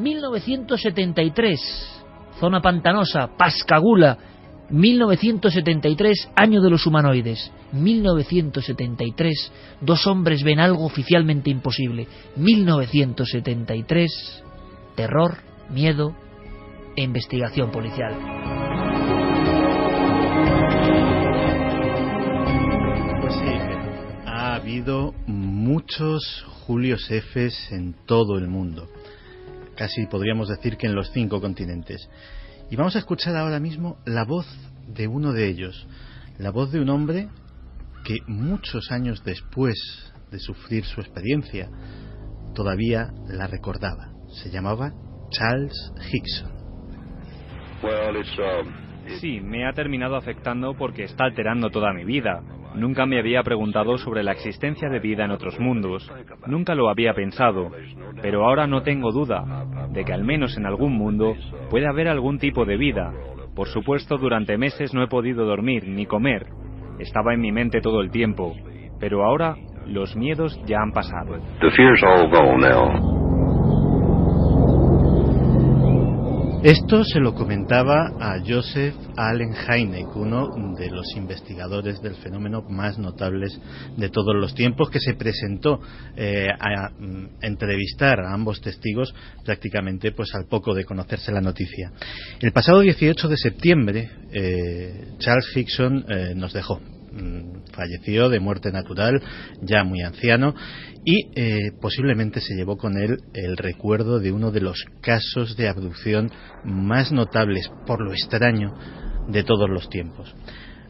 1973, zona pantanosa, Pascagoula. 1973, año de los humanoides. 1973, dos hombres ven algo oficialmente imposible. 1973, terror, miedo e investigación policial. Pues sí, ha habido muchos Julios Fs en todo el mundo. Casi podríamos decir que en los 5 continentes. Y vamos a escuchar ahora mismo la voz de uno de ellos, la voz de un hombre que muchos años después de sufrir su experiencia todavía la recordaba. Se llamaba Charles Hickson. Sí, me ha terminado afectando porque está alterando toda mi vida. Nunca me había preguntado sobre la existencia de vida en otros mundos. Nunca lo había pensado. Pero ahora no tengo duda de que al menos en algún mundo puede haber algún tipo de vida. Por supuesto, durante meses no he podido dormir ni comer. Estaba en mi mente todo el tiempo. Pero ahora los miedos ya han pasado. Esto se lo comentaba a Joseph Allen Hynek, uno de los investigadores del fenómeno más notables de todos los tiempos, que se presentó a entrevistar a ambos testigos prácticamente pues al poco de conocerse la noticia. El pasado 18 de septiembre Charles Hickson nos dejó. Falleció de muerte natural, ya muy anciano, y posiblemente se llevó con él el recuerdo de uno de los casos de abducción más notables, por lo extraño, de todos los tiempos.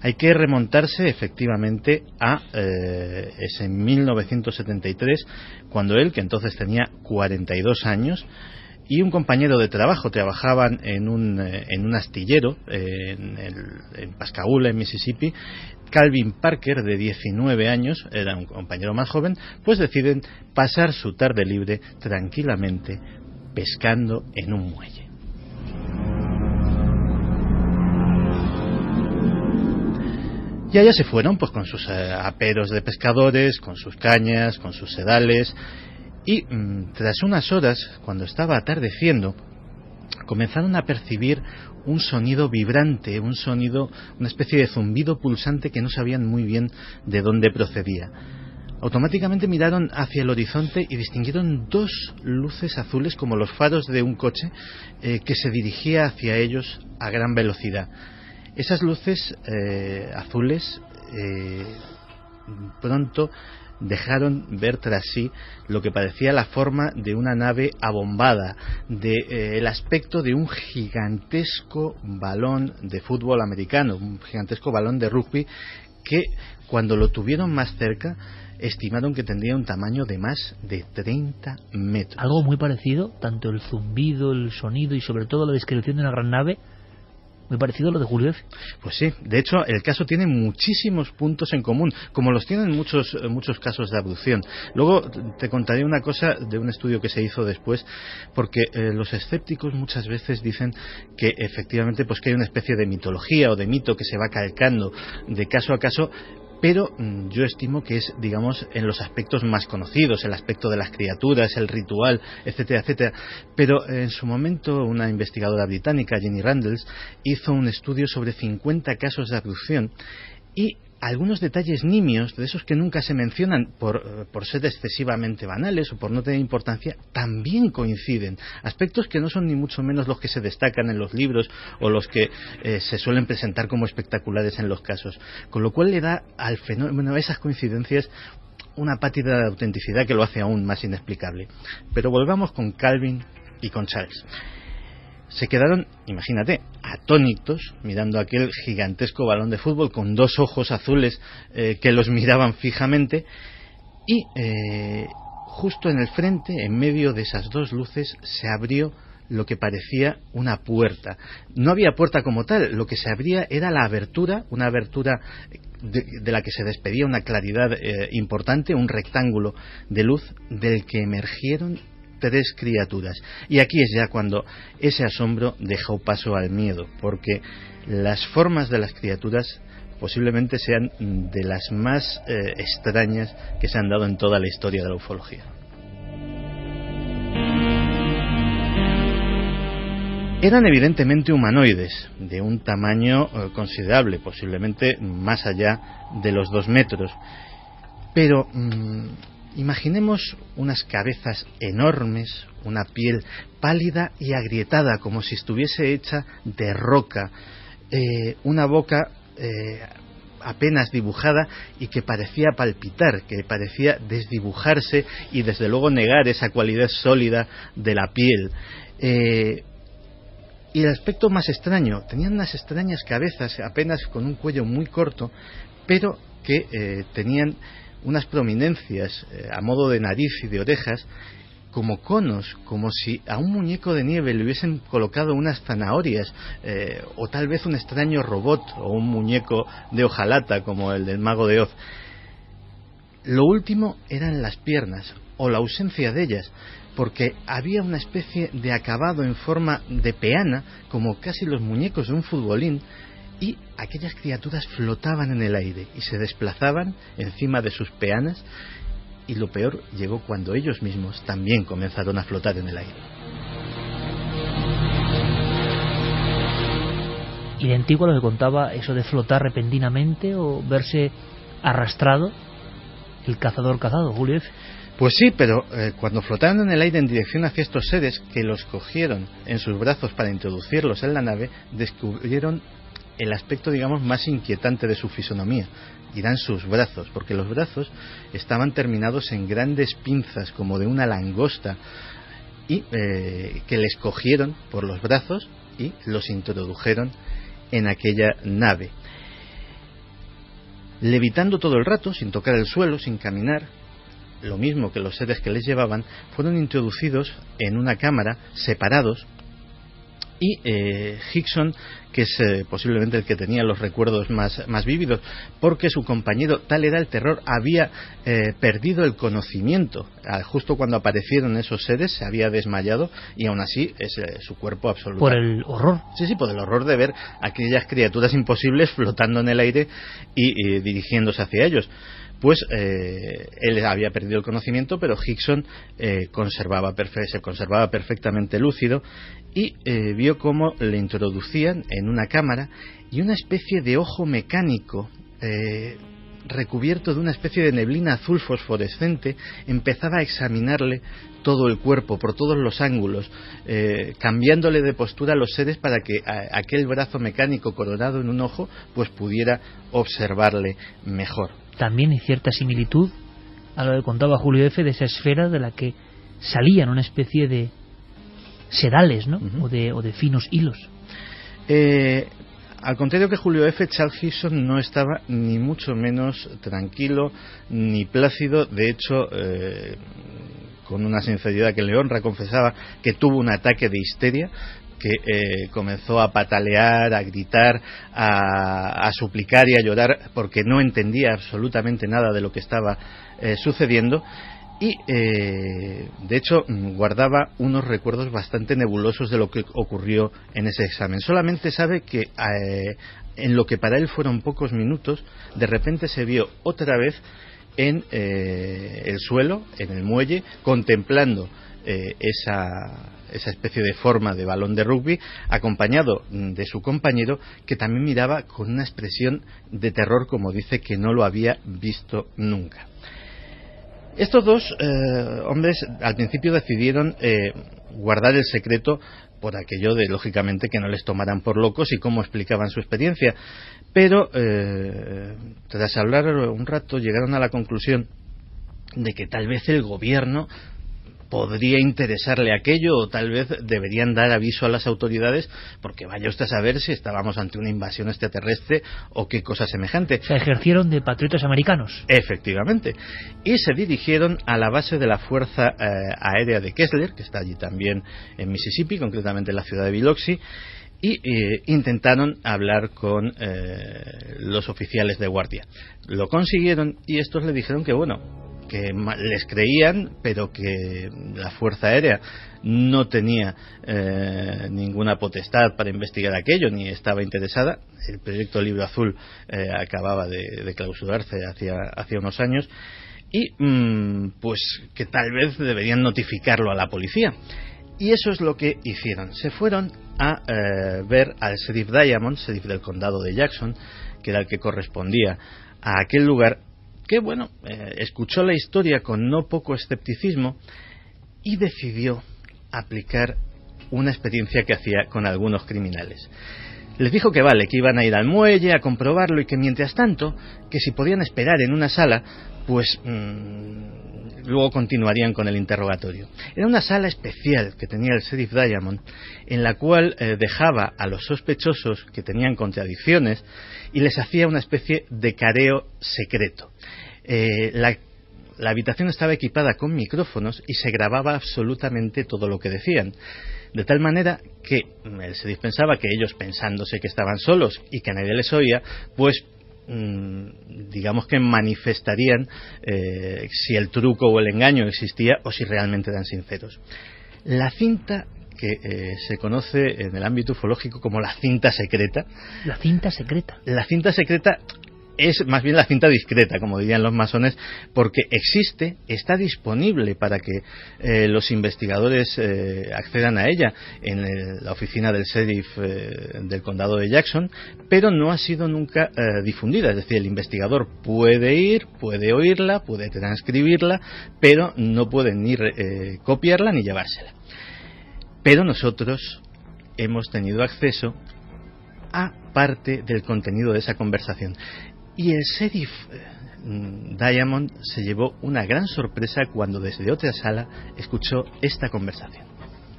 Hay que remontarse efectivamente a ese 1973, cuando él, que entonces tenía 42 años, y un compañero de trabajo trabajaban en un astillero en Pascagoula, en Mississippi. Calvin Parker, de 19 años, era un compañero más joven, pues deciden pasar su tarde libre tranquilamente pescando en un muelle. Y allá se fueron pues con sus aperos de pescadores, con sus cañas, con sus sedales, y tras unas horas, cuando estaba atardeciendo, comenzaron a percibir un sonido vibrante, un sonido, una especie de zumbido pulsante que no sabían muy bien de dónde procedía. Automáticamente miraron hacia el horizonte y distinguieron dos luces azules como los faros de un coche que se dirigía hacia ellos a gran velocidad. Esas luces azules pronto dejaron ver tras sí lo que parecía la forma de una nave abombada, el aspecto de un gigantesco balón de fútbol americano, un gigantesco balón de rugby que, cuando lo tuvieron más cerca, estimaron que tendría un tamaño de más de 30 metros. Algo muy parecido, tanto el zumbido, el sonido y sobre todo la descripción de una gran nave, muy parecido a lo de Julio F. Pues sí, de hecho el caso tiene muchísimos puntos en común, como los tienen muchos casos de abducción. Luego te contaré una cosa de un estudio que se hizo después, porque los escépticos muchas veces dicen que efectivamente pues que hay una especie de mitología o de mito que se va calcando de caso a caso, pero yo estimo que es, digamos, en los aspectos más conocidos, el aspecto de las criaturas, el ritual, etcétera, etcétera. Pero en su momento una investigadora británica, Jenny Randles, hizo un estudio sobre 50 casos de abducción, y algunos detalles nimios, de esos que nunca se mencionan por ser excesivamente banales o por no tener importancia, también coinciden. Aspectos que no son ni mucho menos los que se destacan en los libros o los que se suelen presentar como espectaculares en los casos. Con lo cual le da al fenómeno, a esas coincidencias, una pátida de autenticidad que lo hace aún más inexplicable. Pero volvamos con Calvin y con Charles. Se quedaron, imagínate, atónitos mirando aquel gigantesco balón de fútbol con dos ojos azules que los miraban fijamente, y justo en el frente, en medio de esas dos luces, se abrió lo que parecía una puerta. No había puerta como tal, lo que se abría era la abertura, una abertura de la que se despedía una claridad importante, un rectángulo de luz del que emergieron tres criaturas. Y aquí es ya cuando ese asombro dejó paso al miedo, porque las formas de las criaturas posiblemente sean de las más extrañas que se han dado en toda la historia de la ufología. Eran evidentemente humanoides, de un tamaño considerable, posiblemente más allá de los 2 metros. Pero imaginemos unas cabezas enormes, una piel pálida y agrietada, como si estuviese hecha de roca, una boca apenas dibujada y que parecía palpitar, que parecía desdibujarse y desde luego negar esa cualidad sólida de la piel. Y el aspecto más extraño, tenían unas extrañas cabezas apenas con un cuello muy corto, pero que tenían unas prominencias a modo de nariz y de orejas como conos, como si a un muñeco de nieve le hubiesen colocado unas zanahorias, o tal vez un extraño robot o un muñeco de hojalata como el del Mago de Oz. Lo último eran las piernas, o la ausencia de ellas, porque había una especie de acabado en forma de peana, como casi los muñecos de un futbolín, y aquellas criaturas flotaban en el aire y se desplazaban encima de sus peanas, y lo peor llegó cuando ellos mismos también comenzaron a flotar en el aire. Idéntico a lo que contaba, eso de flotar repentinamente o verse arrastrado, el cazador cazado, Julio F. Pues sí, pero cuando flotaron en el aire en dirección hacia estos seres que los cogieron en sus brazos para introducirlos en la nave, descubrieron el aspecto, digamos, más inquietante de su fisonomía. Eran sus brazos, porque los brazos estaban terminados en grandes pinzas como de una langosta, y que les cogieron por los brazos y los introdujeron en aquella nave. Levitando todo el rato, sin tocar el suelo, sin caminar, lo mismo que los seres que les llevaban, fueron introducidos en una cámara, separados, y Hickson, que es posiblemente el que tenía los recuerdos más vívidos, porque su compañero, tal era el terror, había perdido el conocimiento. Justo cuando aparecieron esos seres se había desmayado, y aún así es su cuerpo absoluto. Por el horror. Sí, por el horror de ver aquellas criaturas imposibles flotando en el aire y dirigiéndose hacia ellos. Pues él había perdido el conocimiento, pero Hickson se conservaba perfectamente lúcido, y vio cómo le introducían en una cámara, y una especie de ojo mecánico recubierto de una especie de neblina azul fosforescente empezaba a examinarle todo el cuerpo por todos los ángulos, cambiándole de postura a los seres para que aquel brazo mecánico coronado en un ojo pues pudiera observarle mejor. También hay cierta similitud a lo que contaba Julio F. de esa esfera de la que salían una especie de sedales, ¿no? Uh-huh. o de finos hilos. Al contrario que Julio F., Charles Hickson no estaba ni mucho menos tranquilo ni plácido. De hecho, con una sinceridad que le honra, confesaba que tuvo un ataque de histeria, que comenzó a patalear, a gritar, a suplicar y a llorar porque no entendía absolutamente nada de lo que estaba sucediendo, y de hecho guardaba unos recuerdos bastante nebulosos de lo que ocurrió en ese examen. Solamente sabe que en lo que para él fueron pocos minutos, de repente se vio otra vez en el suelo, en el muelle, contemplando esa especie de forma de balón de rugby, acompañado de su compañero, que también miraba con una expresión de terror, como dice, que no lo había visto nunca. Estos dos hombres al principio decidieron guardar el secreto por aquello de, lógicamente, que no les tomaran por locos y cómo explicaban su experiencia, pero tras hablar un rato llegaron a la conclusión de que tal vez el gobierno podría interesarle aquello, o tal vez deberían dar aviso a las autoridades, porque vaya usted a saber si estábamos ante una invasión extraterrestre o qué cosa semejante. Se ejercieron de patriotas americanos. Efectivamente. Y se dirigieron a la base de la Fuerza Aérea de Kessler, que está allí también en Mississippi, concretamente en la ciudad de Biloxi, y intentaron hablar con los oficiales de guardia. Lo consiguieron, y estos le dijeron que bueno, que les creían, pero que la Fuerza Aérea no tenía ninguna potestad para investigar aquello, ni estaba interesada. El proyecto Libro Azul acababa de clausurarse hacía unos años, y pues que tal vez deberían notificarlo a la policía. Y eso es lo que hicieron. Se fueron a ver al sheriff Diamond, sheriff del condado de Jackson, que era el que correspondía a aquel lugar, que bueno, escuchó la historia con no poco escepticismo y decidió aplicar una experiencia que hacía con algunos criminales. Les dijo que vale, que iban a ir al muelle a comprobarlo y que mientras tanto, que si podían esperar en una sala, pues luego continuarían con el interrogatorio. Era una sala especial que tenía el sheriff Diamond, en la cual dejaba a los sospechosos que tenían contradicciones y les hacía una especie de careo secreto. La habitación estaba equipada con micrófonos y se grababa absolutamente todo lo que decían. De tal manera que el sheriff pensaba que ellos, pensándose que estaban solos y que nadie les oía, pues digamos que manifestarían si el truco o el engaño existía o si realmente eran sinceros. La cinta que se conoce en el ámbito ufológico como la cinta secreta. La cinta secreta. La cinta secreta es más bien la cinta discreta, como dirían los masones, porque existe, está disponible para que los investigadores accedan a ella en la oficina del sheriff del condado de Jackson, pero no ha sido nunca difundida. Es decir, el investigador puede ir, puede oírla, puede transcribirla, pero no puede ni copiarla ni llevársela. Pero nosotros hemos tenido acceso a parte del contenido de esa conversación. Y el sheriff Diamond se llevó una gran sorpresa cuando desde otra sala escuchó esta conversación.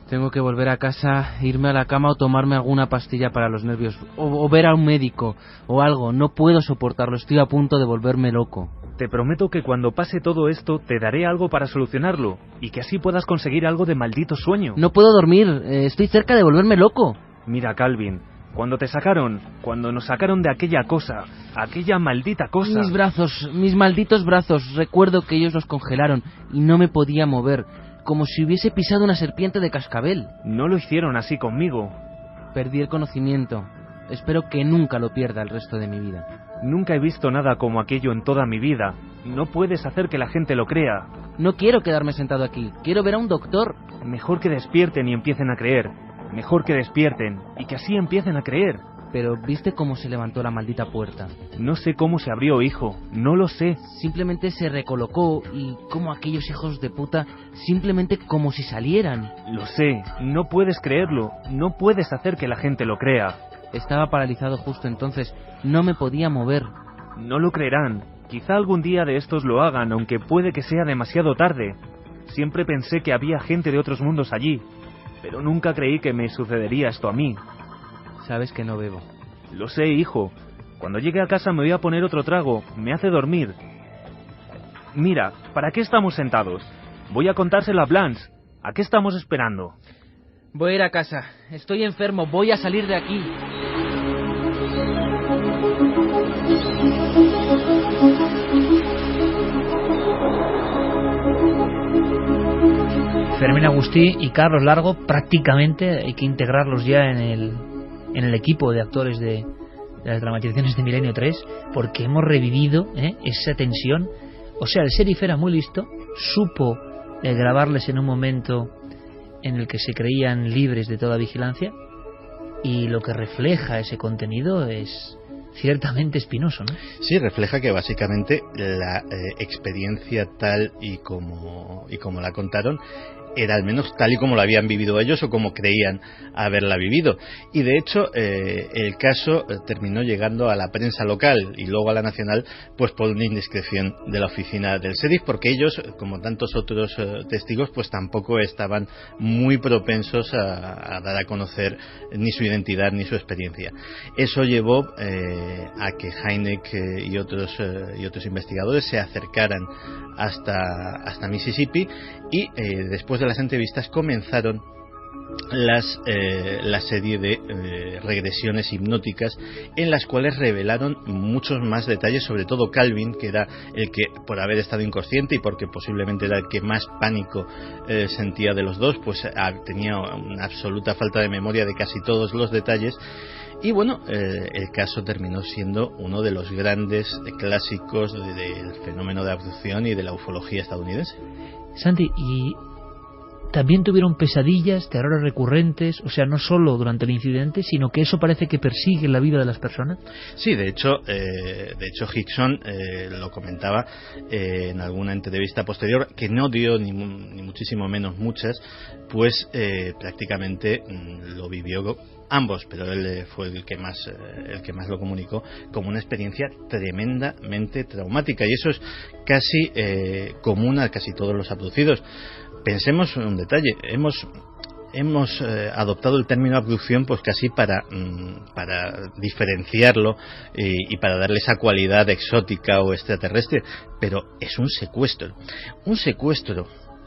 Tengo que volver a casa, irme a la cama o tomarme alguna pastilla para los nervios. O ver a un médico o algo. No puedo soportarlo, estoy a punto de volverme loco. Te prometo que cuando pase todo esto te daré algo para solucionarlo y que así puedas conseguir algo de maldito sueño. No puedo dormir, estoy cerca de volverme loco. Mira, Calvin, cuando nos sacaron de aquella cosa, aquella maldita cosa... Mis brazos, mis malditos brazos, recuerdo que ellos los congelaron y no me podía mover, como si hubiese pisado una serpiente de cascabel. No lo hicieron así conmigo. Perdí el conocimiento. Espero que nunca lo pierda el resto de mi vida. Nunca he visto nada como aquello en toda mi vida. No puedes hacer que la gente lo crea. No quiero quedarme sentado aquí, quiero ver a un doctor. Mejor que despierten y empiecen a creer. Mejor que despierten y que así empiecen a creer. Pero ¿viste cómo se levantó la maldita puerta? No sé cómo se abrió, hijo. No lo sé. Simplemente se recolocó y como aquellos hijos de puta, simplemente como si salieran. Lo sé. No puedes creerlo. No puedes hacer que la gente lo crea. Estaba paralizado justo entonces. No me podía mover. No lo creerán. Quizá algún día de estos lo hagan, aunque puede que sea demasiado tarde. Siempre pensé que había gente de otros mundos allí, pero nunca creí que me sucedería esto a mí. Sabes que no bebo. Lo sé, hijo. Cuando llegue a casa me voy a poner otro trago. Me hace dormir. Mira, ¿para qué estamos sentados? Voy a contárselo a Blanche. ¿A qué estamos esperando? Voy a ir a casa. Estoy enfermo. Voy a salir de aquí. Fermín Agustí y Carlos Largo prácticamente hay que integrarlos ya en el equipo de actores de las dramatizaciones de Milenio 3, porque hemos revivido esa tensión. O sea, el sheriff era muy listo, supo grabarles en un momento en el que se creían libres de toda vigilancia, y lo que refleja ese contenido es ciertamente espinoso, ¿no? Sí, refleja que básicamente la experiencia tal y como la contaron era al menos tal y como lo habían vivido ellos o como creían haberla vivido. Y de hecho el caso terminó llegando a la prensa local y luego a la nacional, pues por una indiscreción de la oficina del sheriff, porque ellos, como tantos otros testigos, pues tampoco estaban muy propensos a dar a conocer ni su identidad ni su experiencia. Eso llevó a que Hynek y otros investigadores se acercaran hasta Mississippi y después de las entrevistas comenzaron la serie de regresiones hipnóticas en las cuales revelaron muchos más detalles, sobre todo Calvin, que era el que, por haber estado inconsciente y porque posiblemente era el que más pánico sentía de los dos, pues tenía una absoluta falta de memoria de casi todos los detalles. Y bueno, el caso terminó siendo uno de los grandes clásicos del fenómeno de abducción y de la ufología estadounidense. Santi, y también tuvieron pesadillas, terrores recurrentes, o sea, no solo durante el incidente, sino que eso parece que persigue la vida de las personas. Sí, de hecho Hickson lo comentaba en alguna entrevista posterior, que no dio ni muchísimo menos muchas, pues prácticamente lo vivió ambos, pero él fue el que más lo comunicó como una experiencia tremendamente traumática, y eso es casi común a casi todos los abducidos. Pensemos en un detalle, hemos adoptado el término abducción pues casi para diferenciarlo y para darle esa cualidad exótica o extraterrestre, pero es un secuestro,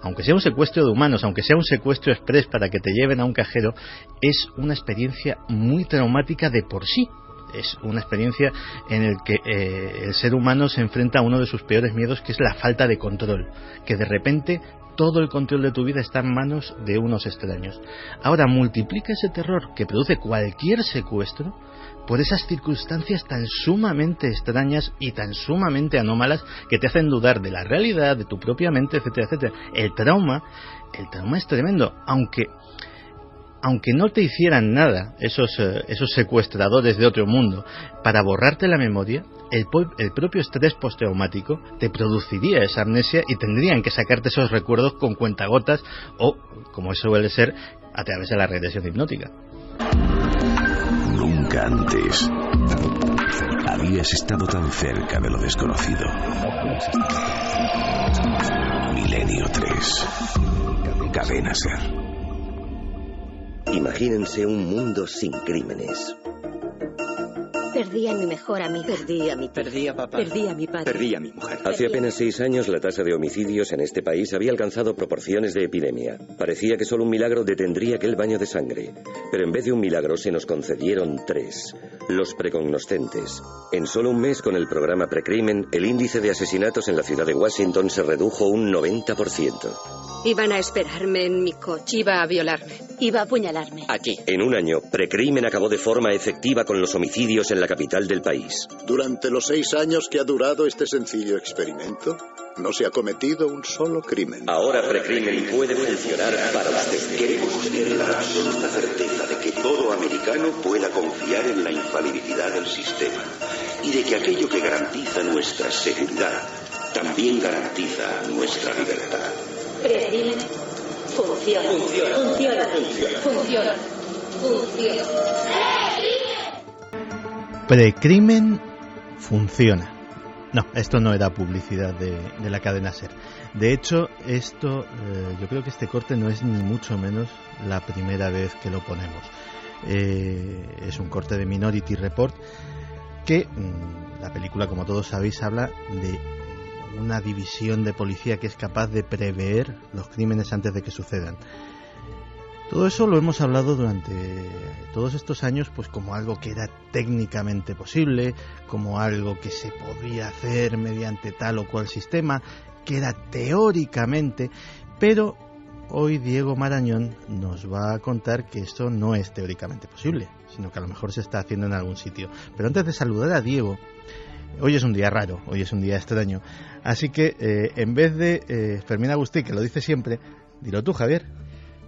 aunque sea un secuestro de humanos, aunque sea un secuestro express para que te lleven a un cajero, es una experiencia muy traumática de por sí. Es una experiencia en la que el ser humano se enfrenta a uno de sus peores miedos, que es la falta de control, que de repente todo el control de tu vida está en manos de unos extraños. Ahora multiplica ese terror que produce cualquier secuestro por esas circunstancias tan sumamente extrañas y tan sumamente anómalas que te hacen dudar de la realidad, de tu propia mente, etcétera, etcétera. El trauma es tremendo, aunque no te hicieran nada esos secuestradores de otro mundo para borrarte la memoria, el propio estrés postraumático te produciría esa amnesia y tendrían que sacarte esos recuerdos con cuentagotas o, como suele ser, a través de la regresión hipnótica. Nunca antes habías estado tan cerca de lo desconocido. Milenio 3. Cadena SER. Imagínense un mundo sin crímenes. Perdí a mi mejor amiga. Perdí a mi tía. Perdí a papá. Perdí a mi padre. Perdí a mi mujer. Hace apenas 6 años la tasa de homicidios en este país había alcanzado proporciones de epidemia. Parecía que solo un milagro detendría aquel baño de sangre. Pero en vez de un milagro se nos concedieron 3. Los precognoscentes. En solo un mes con el programa Precrimen, el índice de asesinatos en la ciudad de Washington se redujo un 90%. Iban a esperarme en mi coche. Iba a violarme. Iba a apuñalarme. Aquí. En un año, Precrimen acabó de forma efectiva con los homicidios en la capital del país. Durante los 6 años que ha durado este sencillo experimento, no se ha cometido un solo crimen. Ahora Precrimen puede funcionar para usted. Queremos tener la absoluta certeza de que todo americano pueda confiar en la infalibilidad del sistema y de que aquello que garantiza nuestra seguridad también garantiza nuestra libertad. Precrimen funciona. Funciona. Precrimen funciona. No, esto no era publicidad de la cadena SER. De hecho, esto, yo creo que este corte no es ni mucho menos la primera vez que lo ponemos. Es un corte de Minority Report que la película, como todos sabéis, habla de una división de policía que es capaz de prever los crímenes antes de que sucedan. Todo eso lo hemos hablado durante todos estos años pues como algo que era técnicamente posible, como algo que se podía hacer mediante tal o cual sistema, que era teóricamente, pero hoy Diego Marañón nos va a contar que esto no es teóricamente posible, sino que a lo mejor se está haciendo en algún sitio. Pero antes de saludar a Diego, hoy es un día raro, hoy es un día extraño, así que en vez de Fermín Agustí, que lo dice siempre, dilo tú, Javier.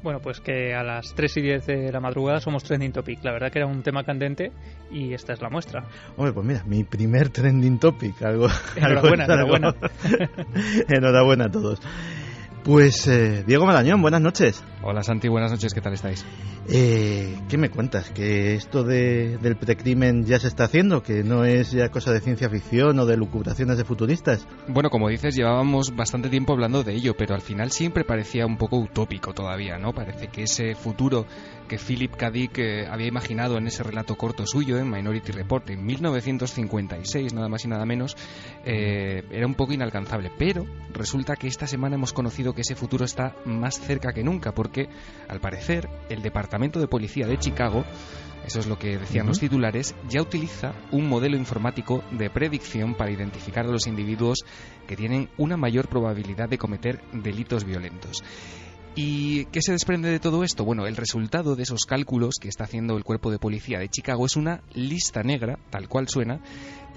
Bueno, pues que a las 3:10 de la madrugada somos Trending Topic. La verdad que era un tema candente y esta es la muestra. Hombre, pues mira, mi primer Trending Topic, Enhorabuena. Enhorabuena a todos. Pues Diego Marañón, buenas noches. Hola Santi, buenas noches, ¿qué tal estáis? ¿Qué me cuentas? ¿Que esto del precrimen ya se está haciendo? ¿Que no es ya cosa de ciencia ficción o de lucubraciones de futuristas? Bueno, como dices, llevábamos bastante tiempo hablando de ello, pero al final siempre parecía un poco utópico todavía, ¿no? Parece que ese futuro que Philip K. Dick había imaginado en ese relato corto suyo, en Minority Report, en 1956, nada más y nada menos, era un poco inalcanzable. Pero resulta que esta semana hemos conocido que ese futuro está más cerca que nunca, porque al parecer el Departamento de Policía de Chicago, eso es lo que decían los titulares, ya utiliza un modelo informático de predicción para identificar a los individuos que tienen una mayor probabilidad de cometer delitos violentos. ¿Y qué se desprende de todo esto? Bueno, el resultado de esos cálculos que está haciendo el Cuerpo de Policía de Chicago es una lista negra, tal cual suena,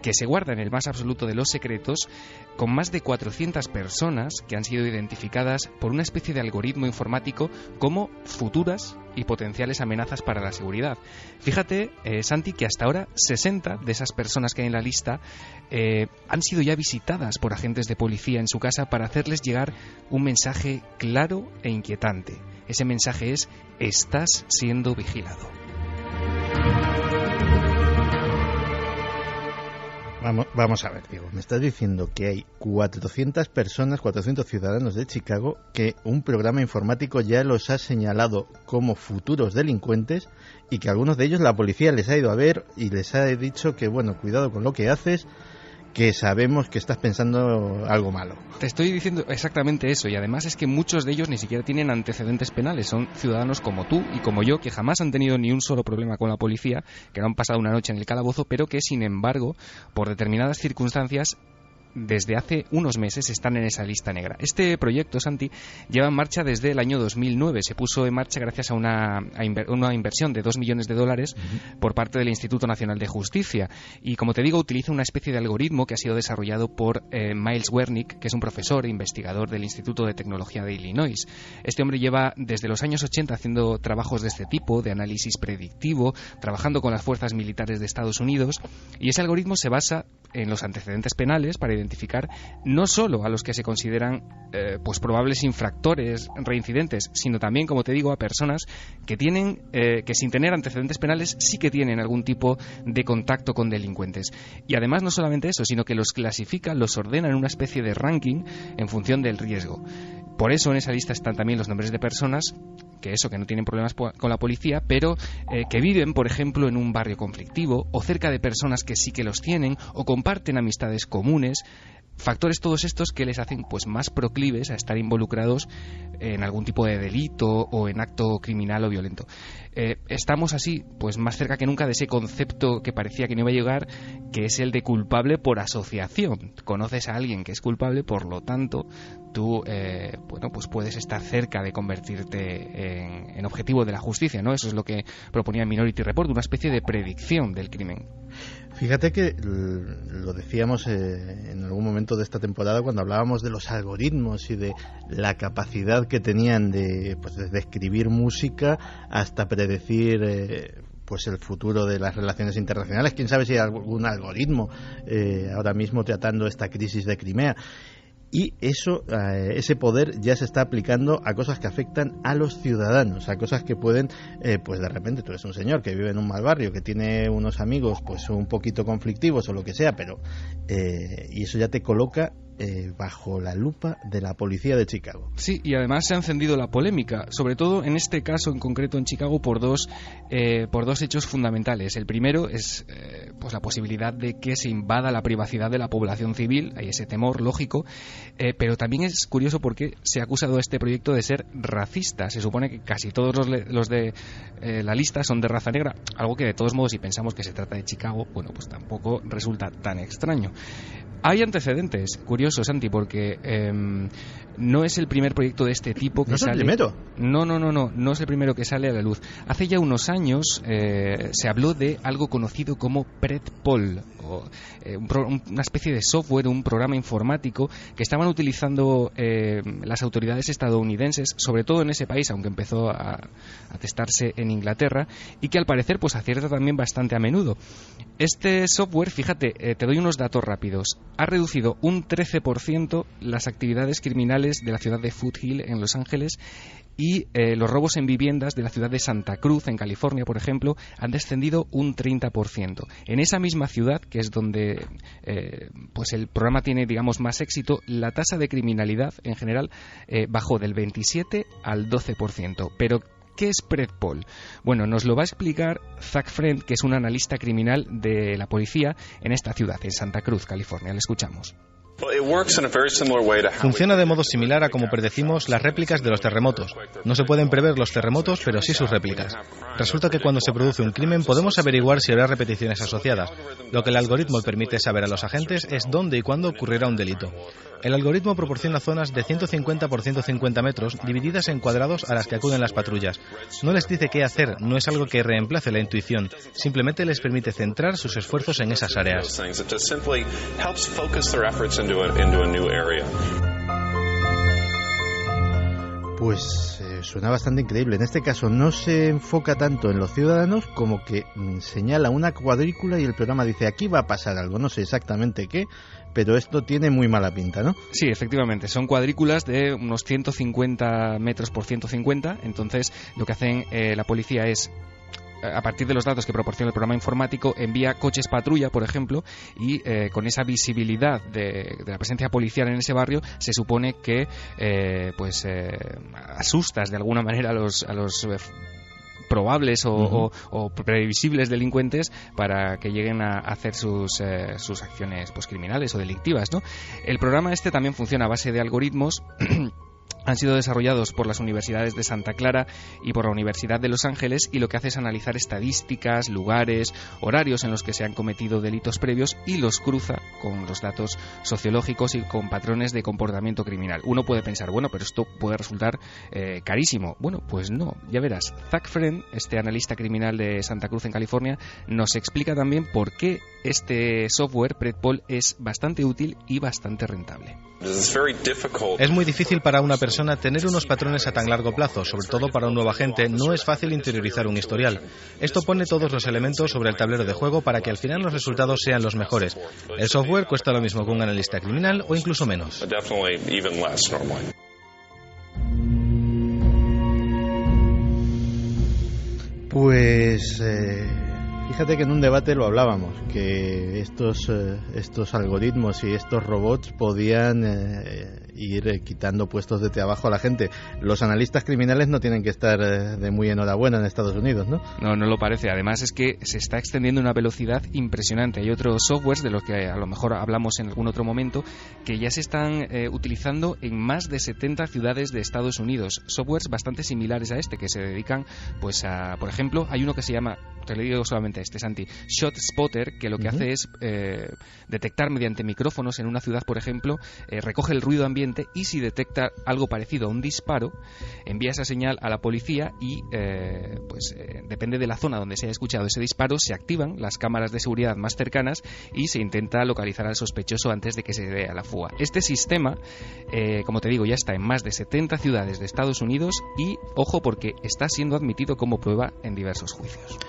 que se guarda en el más absoluto de los secretos, con más de 400 personas que han sido identificadas por una especie de algoritmo informático como futuras y potenciales amenazas para la seguridad. Fíjate, Santi, que hasta ahora 60 de esas personas que hay en la lista han sido ya visitadas por agentes de policía en su casa para hacerles llegar un mensaje claro e inquietante. Ese mensaje es: estás siendo vigilado. Vamos a ver, Diego, me estás diciendo que hay 400 personas, 400 ciudadanos de Chicago, que un programa informático ya los ha señalado como futuros delincuentes y que algunos de ellos la policía les ha ido a ver y les ha dicho que, bueno, cuidado con lo que haces, que sabemos que estás pensando algo malo. Te estoy diciendo exactamente eso, y además es que muchos de ellos ni siquiera tienen antecedentes penales, son ciudadanos como tú y como yo, que jamás han tenido ni un solo problema con la policía, que no han pasado una noche en el calabozo, pero que sin embargo, por determinadas circunstancias, desde hace unos meses están en esa lista negra. Este proyecto, Santi, lleva en marcha desde el año 2009. Se puso en marcha gracias a una inversión de $2 millones por parte del Instituto Nacional de Justicia. Y, como te digo, utiliza una especie de algoritmo que ha sido desarrollado por Miles Wernick, que es un profesor e investigador del Instituto de Tecnología de Illinois. Este hombre lleva desde los años 80 haciendo trabajos de este tipo, de análisis predictivo, trabajando con las fuerzas militares de Estados Unidos, y ese algoritmo se basa en los antecedentes penales para identificar no solo a los que se consideran pues probables infractores reincidentes, sino también, como te digo, a personas que tienen que sin tener antecedentes penales sí que tienen algún tipo de contacto con delincuentes. Y además no solamente eso, sino que los clasifica, los ordena en una especie de ranking en función del riesgo. Por eso en esa lista están también los nombres de personas que no tienen problemas con la policía, pero que viven, por ejemplo, en un barrio conflictivo, o cerca de personas que sí que los tienen, o comparten amistades comunes. Factores todos estos que les hacen pues más proclives a estar involucrados en algún tipo de delito o en acto criminal o violento. Estamos así pues más cerca que nunca de ese concepto que parecía que no iba a llegar, que es el de culpable por asociación. Conoces a alguien que es culpable, por lo tanto tú pues puedes estar cerca de convertirte en objetivo de la justicia, ¿no? Eso es lo que proponía Minority Report, una especie de predicción del crimen. Fíjate que lo decíamos en algún momento de esta temporada cuando hablábamos de los algoritmos y de la capacidad que tenían de desde escribir música hasta predecir pues el futuro de las relaciones internacionales. Quién sabe si hay algún algoritmo ahora mismo tratando esta crisis de Crimea. Y eso, ese poder ya se está aplicando a cosas que afectan a los ciudadanos, a cosas que pueden, pues de repente tú eres un señor que vive en un mal barrio, que tiene unos amigos pues un poquito conflictivos o lo que sea, pero y eso ya te coloca bajo la lupa de la policía de Chicago. Sí, y además se ha encendido la polémica, sobre todo en este caso en concreto en Chicago por dos hechos fundamentales. El primero es pues la posibilidad de que se invada la privacidad de la población civil, hay ese temor lógico, pero también es curioso porque se ha acusado a este proyecto de ser racista. Se supone que casi todos los de la lista son de raza negra, algo que de todos modos, si pensamos que se trata de Chicago, bueno, pues tampoco resulta tan extraño. Hay antecedentes curiosos, Santi, porque no es el primer proyecto de este tipo que sale. ¿No es el primero? No es el primero que sale a la luz. Hace ya unos años se habló de algo conocido como PredPol, una especie de software, un programa informático que estaban utilizando las autoridades estadounidenses, sobre todo en ese país, aunque empezó a testarse en Inglaterra, y que al parecer pues acierta también bastante a menudo. Este software, fíjate, te doy unos datos rápidos, ha reducido un 13% las actividades criminales de la ciudad de Foothill en Los Ángeles, y los robos en viviendas de la ciudad de Santa Cruz, en California, por ejemplo, han descendido un 30%. En esa misma ciudad, que es donde pues el programa tiene, digamos, más éxito, la tasa de criminalidad en general bajó del 27 al 12%. Pero ¿qué es PredPol? Bueno, nos lo va a explicar Zach Friend, que es un analista criminal de la policía en esta ciudad, en Santa Cruz, California. Le escuchamos. Funciona de modo similar a como predecimos las réplicas de los terremotos. No se pueden prever los terremotos, pero sí sus réplicas. Resulta que cuando se produce un crimen podemos averiguar si habrá repeticiones asociadas. Lo que el algoritmo permite saber a los agentes es dónde y cuándo ocurrirá un delito. El algoritmo proporciona zonas de 150 por 150 metros divididas en cuadrados a las que acuden las patrullas. No les dice qué hacer, no es algo que reemplace la intuición, simplemente les permite centrar sus esfuerzos en esas áreas. Pues suena bastante increíble. En este caso no se enfoca tanto en los ciudadanos como que señala una cuadrícula y el programa dice aquí va a pasar algo, no sé exactamente qué, pero esto tiene muy mala pinta, ¿no? Sí, efectivamente, son cuadrículas de unos 150 metros por 150, entonces lo que hacen la policía es, a partir de los datos que proporciona el programa informático, envía coches patrulla, por ejemplo, y con esa visibilidad de la presencia policial en ese barrio, se supone que asustas de alguna manera a los probables o previsibles delincuentes para que lleguen a hacer sus acciones criminales o delictivas, ¿no? El programa este también funciona a base de algoritmos han sido desarrollados por las universidades de Santa Clara y por la Universidad de Los Ángeles, y lo que hace es analizar estadísticas, lugares, horarios en los que se han cometido delitos previos y los cruza con los datos sociológicos y con patrones de comportamiento criminal. Uno puede pensar, bueno, pero esto puede resultar carísimo. Bueno, pues no, ya verás. Zach Friend, este analista criminal de Santa Cruz en California, nos explica también por qué este software Predpol es bastante útil y bastante rentable. Es muy difícil para una persona tener unos patrones a tan largo plazo, sobre todo para un nuevo agente. No es fácil interiorizar un historial. Esto pone todos los elementos sobre el tablero de juego para que al final los resultados sean los mejores. El software cuesta lo mismo que un analista criminal o incluso menos. Pues fíjate que en un debate lo hablábamos, que estos algoritmos y estos robots podían ir quitando puestos de trabajo a la gente. Los analistas criminales no tienen que estar de muy enhorabuena en Estados Unidos, ¿no? No lo parece. Además es que se está extendiendo a una velocidad impresionante. Hay otros softwares, de los que a lo mejor hablamos en algún otro momento, que ya se están utilizando en más de 70 ciudades de Estados Unidos. Softwares bastante similares a este, que se dedican pues a, por ejemplo, hay uno que se llama, te lo digo solamente Santi, Shot Spotter, que lo que hace es detectar mediante micrófonos en una ciudad, por ejemplo, recoge el ruido ambiente y si detecta algo parecido a un disparo, envía esa señal a la policía y depende de la zona donde se haya escuchado ese disparo, se activan las cámaras de seguridad más cercanas y se intenta localizar al sospechoso antes de que se dé a la fuga. Este sistema, como te digo, ya está en más de 70 ciudades de Estados Unidos y, ojo, porque está siendo admitido como prueba en diversos juicios.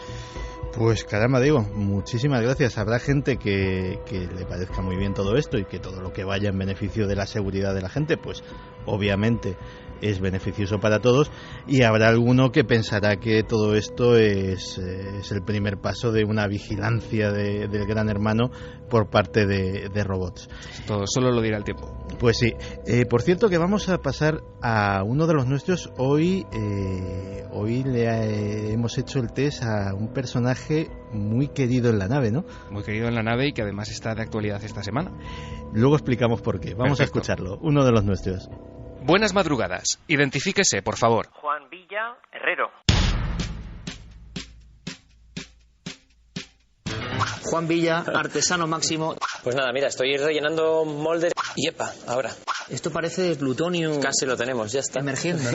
Pues caramba, digo, muchísimas gracias. Habrá gente que le parezca muy bien todo esto y que todo lo que vaya en beneficio de la seguridad de la gente, pues obviamente es beneficioso para todos, y habrá alguno que pensará que todo esto es el primer paso de una vigilancia del gran hermano por parte de robots. Esto solo lo dirá el tiempo. Pues sí. Por cierto, que vamos a pasar a uno de los nuestros. Hoy hemos hecho el test a un personaje muy querido en la nave, ¿no? Muy querido en la nave y que además está de actualidad esta semana. Luego explicamos por qué. Vamos a escucharlo. Uno de los nuestros. Buenas madrugadas. Identifíquese, por favor. Juan Villa Herrero. Juan Villa, artesano máximo. Pues nada, mira, estoy rellenando moldes. Yepa, ahora. Esto parece plutonio. Casi lo tenemos, ya está. Emergiendo.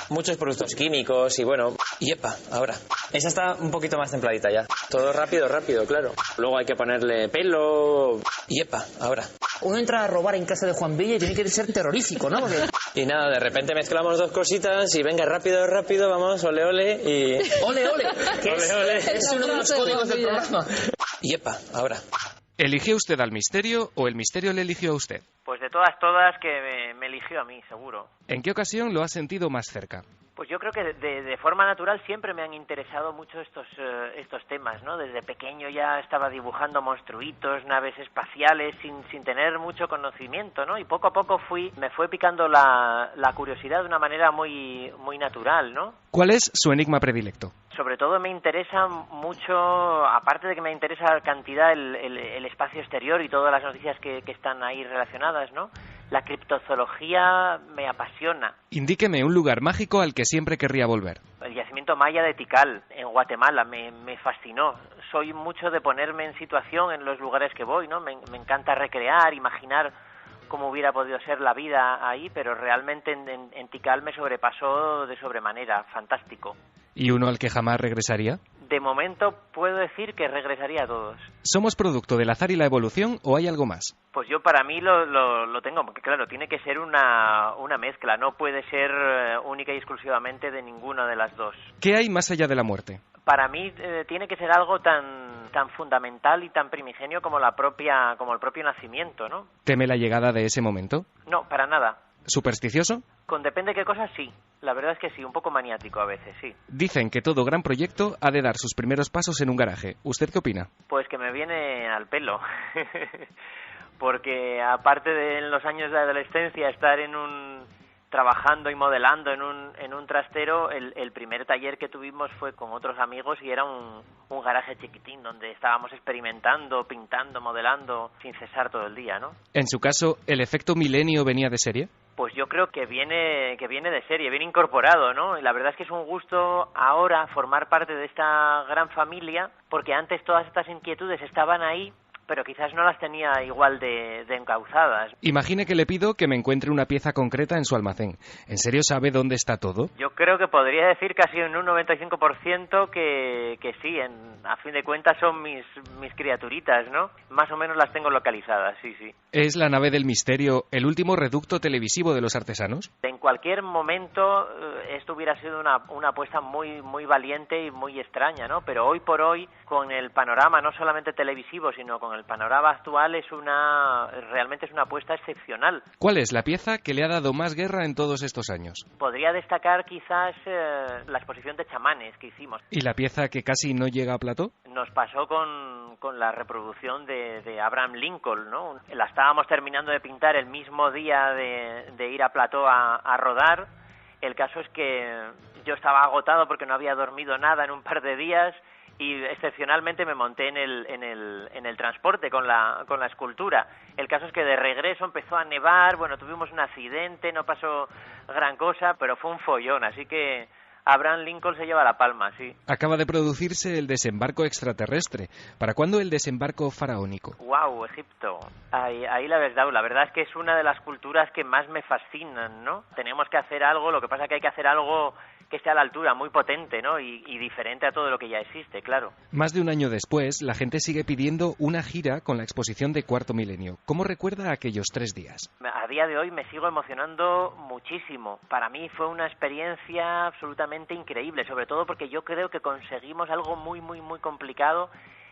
Muchos productos químicos y bueno. Yepa, ahora. Esa está un poquito más templadita ya. Todo rápido, claro. Luego hay que ponerle pelo. Yepa, ahora. Uno entra a robar en casa de Juan Villa y tiene que ser terrorífico, ¿no? Porque... Y nada, de repente mezclamos dos cositas y venga, rápido, vamos, ole, ole y... ¡Ole, ole! Ole. Es uno de los códigos del programa. Yepa, ahora. ¿Eligió usted al misterio o el misterio le eligió a usted? Pues de todas que me eligió a mí, seguro. ¿En qué ocasión lo ha sentido más cerca? Pues yo creo que de forma natural siempre me han interesado mucho estos temas, ¿no? Desde pequeño ya estaba dibujando monstruitos, naves espaciales, sin tener mucho conocimiento, ¿no? Y poco a poco me fue picando la curiosidad de una manera muy natural, ¿no? ¿Cuál es su enigma predilecto? Sobre todo me interesa mucho, aparte de que me interesa cantidad el espacio exterior y todas las noticias que están ahí relacionadas, ¿no? La criptozoología me apasiona. Indíqueme un lugar mágico al que siempre querría volver. El yacimiento maya de Tikal, en Guatemala, me fascinó. Soy mucho de ponerme en situación en los lugares que voy, ¿no? Me encanta recrear, imaginar cómo hubiera podido ser la vida ahí, pero realmente en Tikal me sobrepasó de sobremanera, fantástico. ¿Y uno al que jamás regresaría? De momento puedo decir que regresaría a todos. ¿Somos producto del azar y la evolución o hay algo más? Pues yo para mí lo tengo, porque claro, tiene que ser una mezcla, no puede ser única y exclusivamente de ninguna de las dos. ¿Qué hay más allá de la muerte? Para mí tiene que ser algo tan fundamental y tan primigenio como el propio nacimiento, ¿no? ¿Teme la llegada de ese momento? No, para nada. ¿Supersticioso? Con depende de qué cosas, sí. La verdad es que sí, un poco maniático a veces, sí. Dicen que todo gran proyecto ha de dar sus primeros pasos en un garaje. ¿Usted qué opina? Pues que me viene al pelo. Porque aparte de en los años de adolescencia estar trabajando y modelando en un trastero, el primer taller que tuvimos fue con otros amigos y era un garaje chiquitín donde estábamos experimentando, pintando, modelando sin cesar todo el día, ¿no? En su caso, ¿el efecto milenio venía de serie? Pues yo creo que viene de serie, viene incorporado, ¿no? Y la verdad es que es un gusto ahora formar parte de esta gran familia, porque antes todas estas inquietudes estaban ahí, pero quizás no las tenía igual de encauzadas. Imagine que le pido que me encuentre una pieza concreta en su almacén. ¿En serio sabe dónde está todo? Yo creo que podría decir casi en un 95% que sí, a fin de cuentas son mis criaturitas, ¿no? Más o menos las tengo localizadas, sí. ¿Es la nave del misterio el último reducto televisivo de los artesanos? En cualquier momento esto hubiera sido una apuesta muy, muy valiente y muy extraña, ¿no? Pero hoy por hoy, con el panorama no solamente televisivo, sino con el panorama actual, realmente es una apuesta excepcional. ¿Cuál es la pieza que le ha dado más guerra en todos estos años? Podría destacar quizás la exposición de chamanes que hicimos. ¿Y la pieza que casi no llega a plató? Nos pasó con la reproducción de Abraham Lincoln, ¿no? La estábamos terminando de pintar el mismo día de ir a plató a rodar. El caso es que yo estaba agotado porque no había dormido nada en un par de días y excepcionalmente me monté en el transporte con la escultura. El caso es que de regreso empezó a nevar, bueno, tuvimos un accidente, no pasó gran cosa, pero fue un follón, así que Abraham Lincoln se lleva la palma, sí. Acaba de producirse el desembarco extraterrestre. ¿Para cuándo el desembarco faraónico? ¡Wow! Egipto. Ahí la habéis dado. La verdad es que es una de las culturas que más me fascinan, ¿no? Tenemos que hacer algo, lo que pasa es que hay que hacer algo que esté a la altura, muy potente, ¿no? Y diferente a todo lo que ya existe, claro. Más de un año después, la gente sigue pidiendo una gira con la exposición de Cuarto Milenio. ¿Cómo recuerda aquellos 3 días? A día de hoy me sigo emocionando muchísimo. Para mí fue una experiencia absolutamente increíble, sobre todo porque yo creo que conseguimos algo muy, muy, muy complicado.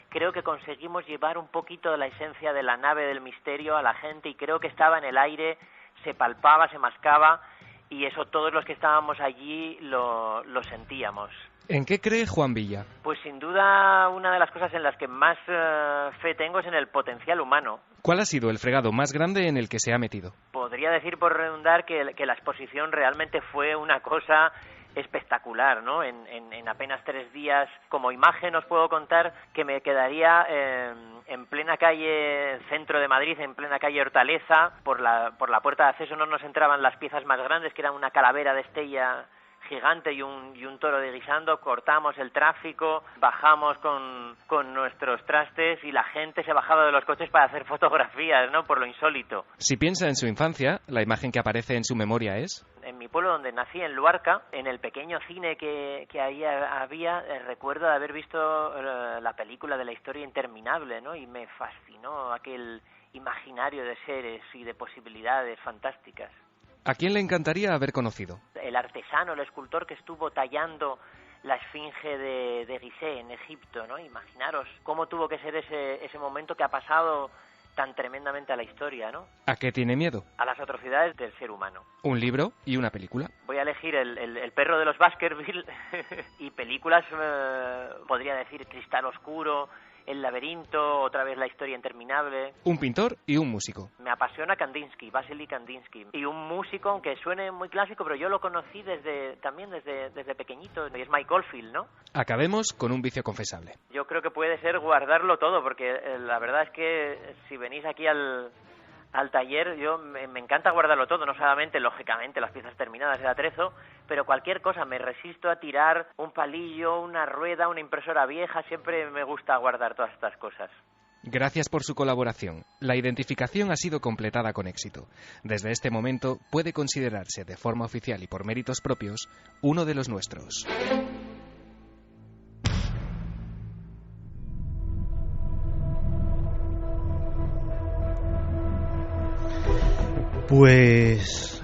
Creo que conseguimos llevar un poquito de la esencia de la nave del misterio a la gente y creo que estaba en el aire, se palpaba, se mascaba y eso todos los que estábamos allí lo sentíamos. ¿En qué cree Juan Villa? Pues sin duda una de las cosas en las que más fe tengo es en el potencial humano. ¿Cuál ha sido el fregado más grande en el que se ha metido? Podría decir por redundar que la exposición realmente fue una cosa espectacular, ¿no? En apenas 3 días, como imagen os puedo contar que me quedaría en plena calle centro de Madrid, en plena calle Hortaleza, por la puerta de acceso no nos entraban las piezas más grandes, que eran una calavera de Estella gigante y un toro de guisando, cortamos el tráfico, bajamos con nuestros trastes y la gente se bajaba de los coches para hacer fotografías, ¿no? Por lo insólito. Si piensa en su infancia, la imagen que aparece en su memoria es... En mi pueblo donde nací, en Luarca, en el pequeño cine que ahí había, recuerdo de haber visto la película de la historia interminable, ¿no? Y me fascinó aquel imaginario de seres y de posibilidades fantásticas. ¿A quién le encantaría haber conocido? El artesano, el escultor que estuvo tallando la esfinge de Gizeh en Egipto, ¿no? Imaginaros cómo tuvo que ser ese momento que ha pasado tan tremendamente a la historia, ¿no? ¿A qué tiene miedo? A las atrocidades del ser humano. ¿Un libro y una película? Voy a elegir el perro de los Baskerville y películas, podría decir Cristal Oscuro, El laberinto, otra vez La historia interminable. Un pintor y un músico. Me apasiona Kandinsky, Vasily Kandinsky. Y un músico, aunque suene muy clásico, pero yo lo conocí desde pequeñito, y es Mike Oldfield, ¿no? Acabemos con un vicio confesable. Yo creo que puede ser guardarlo todo, porque la verdad es que si venís aquí al taller, yo me encanta guardarlo todo, no solamente, lógicamente, las piezas terminadas de atrezo, pero cualquier cosa, me resisto a tirar un palillo, una rueda, una impresora vieja, siempre me gusta guardar todas estas cosas. Gracias por su colaboración. La identificación ha sido completada con éxito. Desde este momento puede considerarse de forma oficial y por méritos propios uno de los nuestros. Pues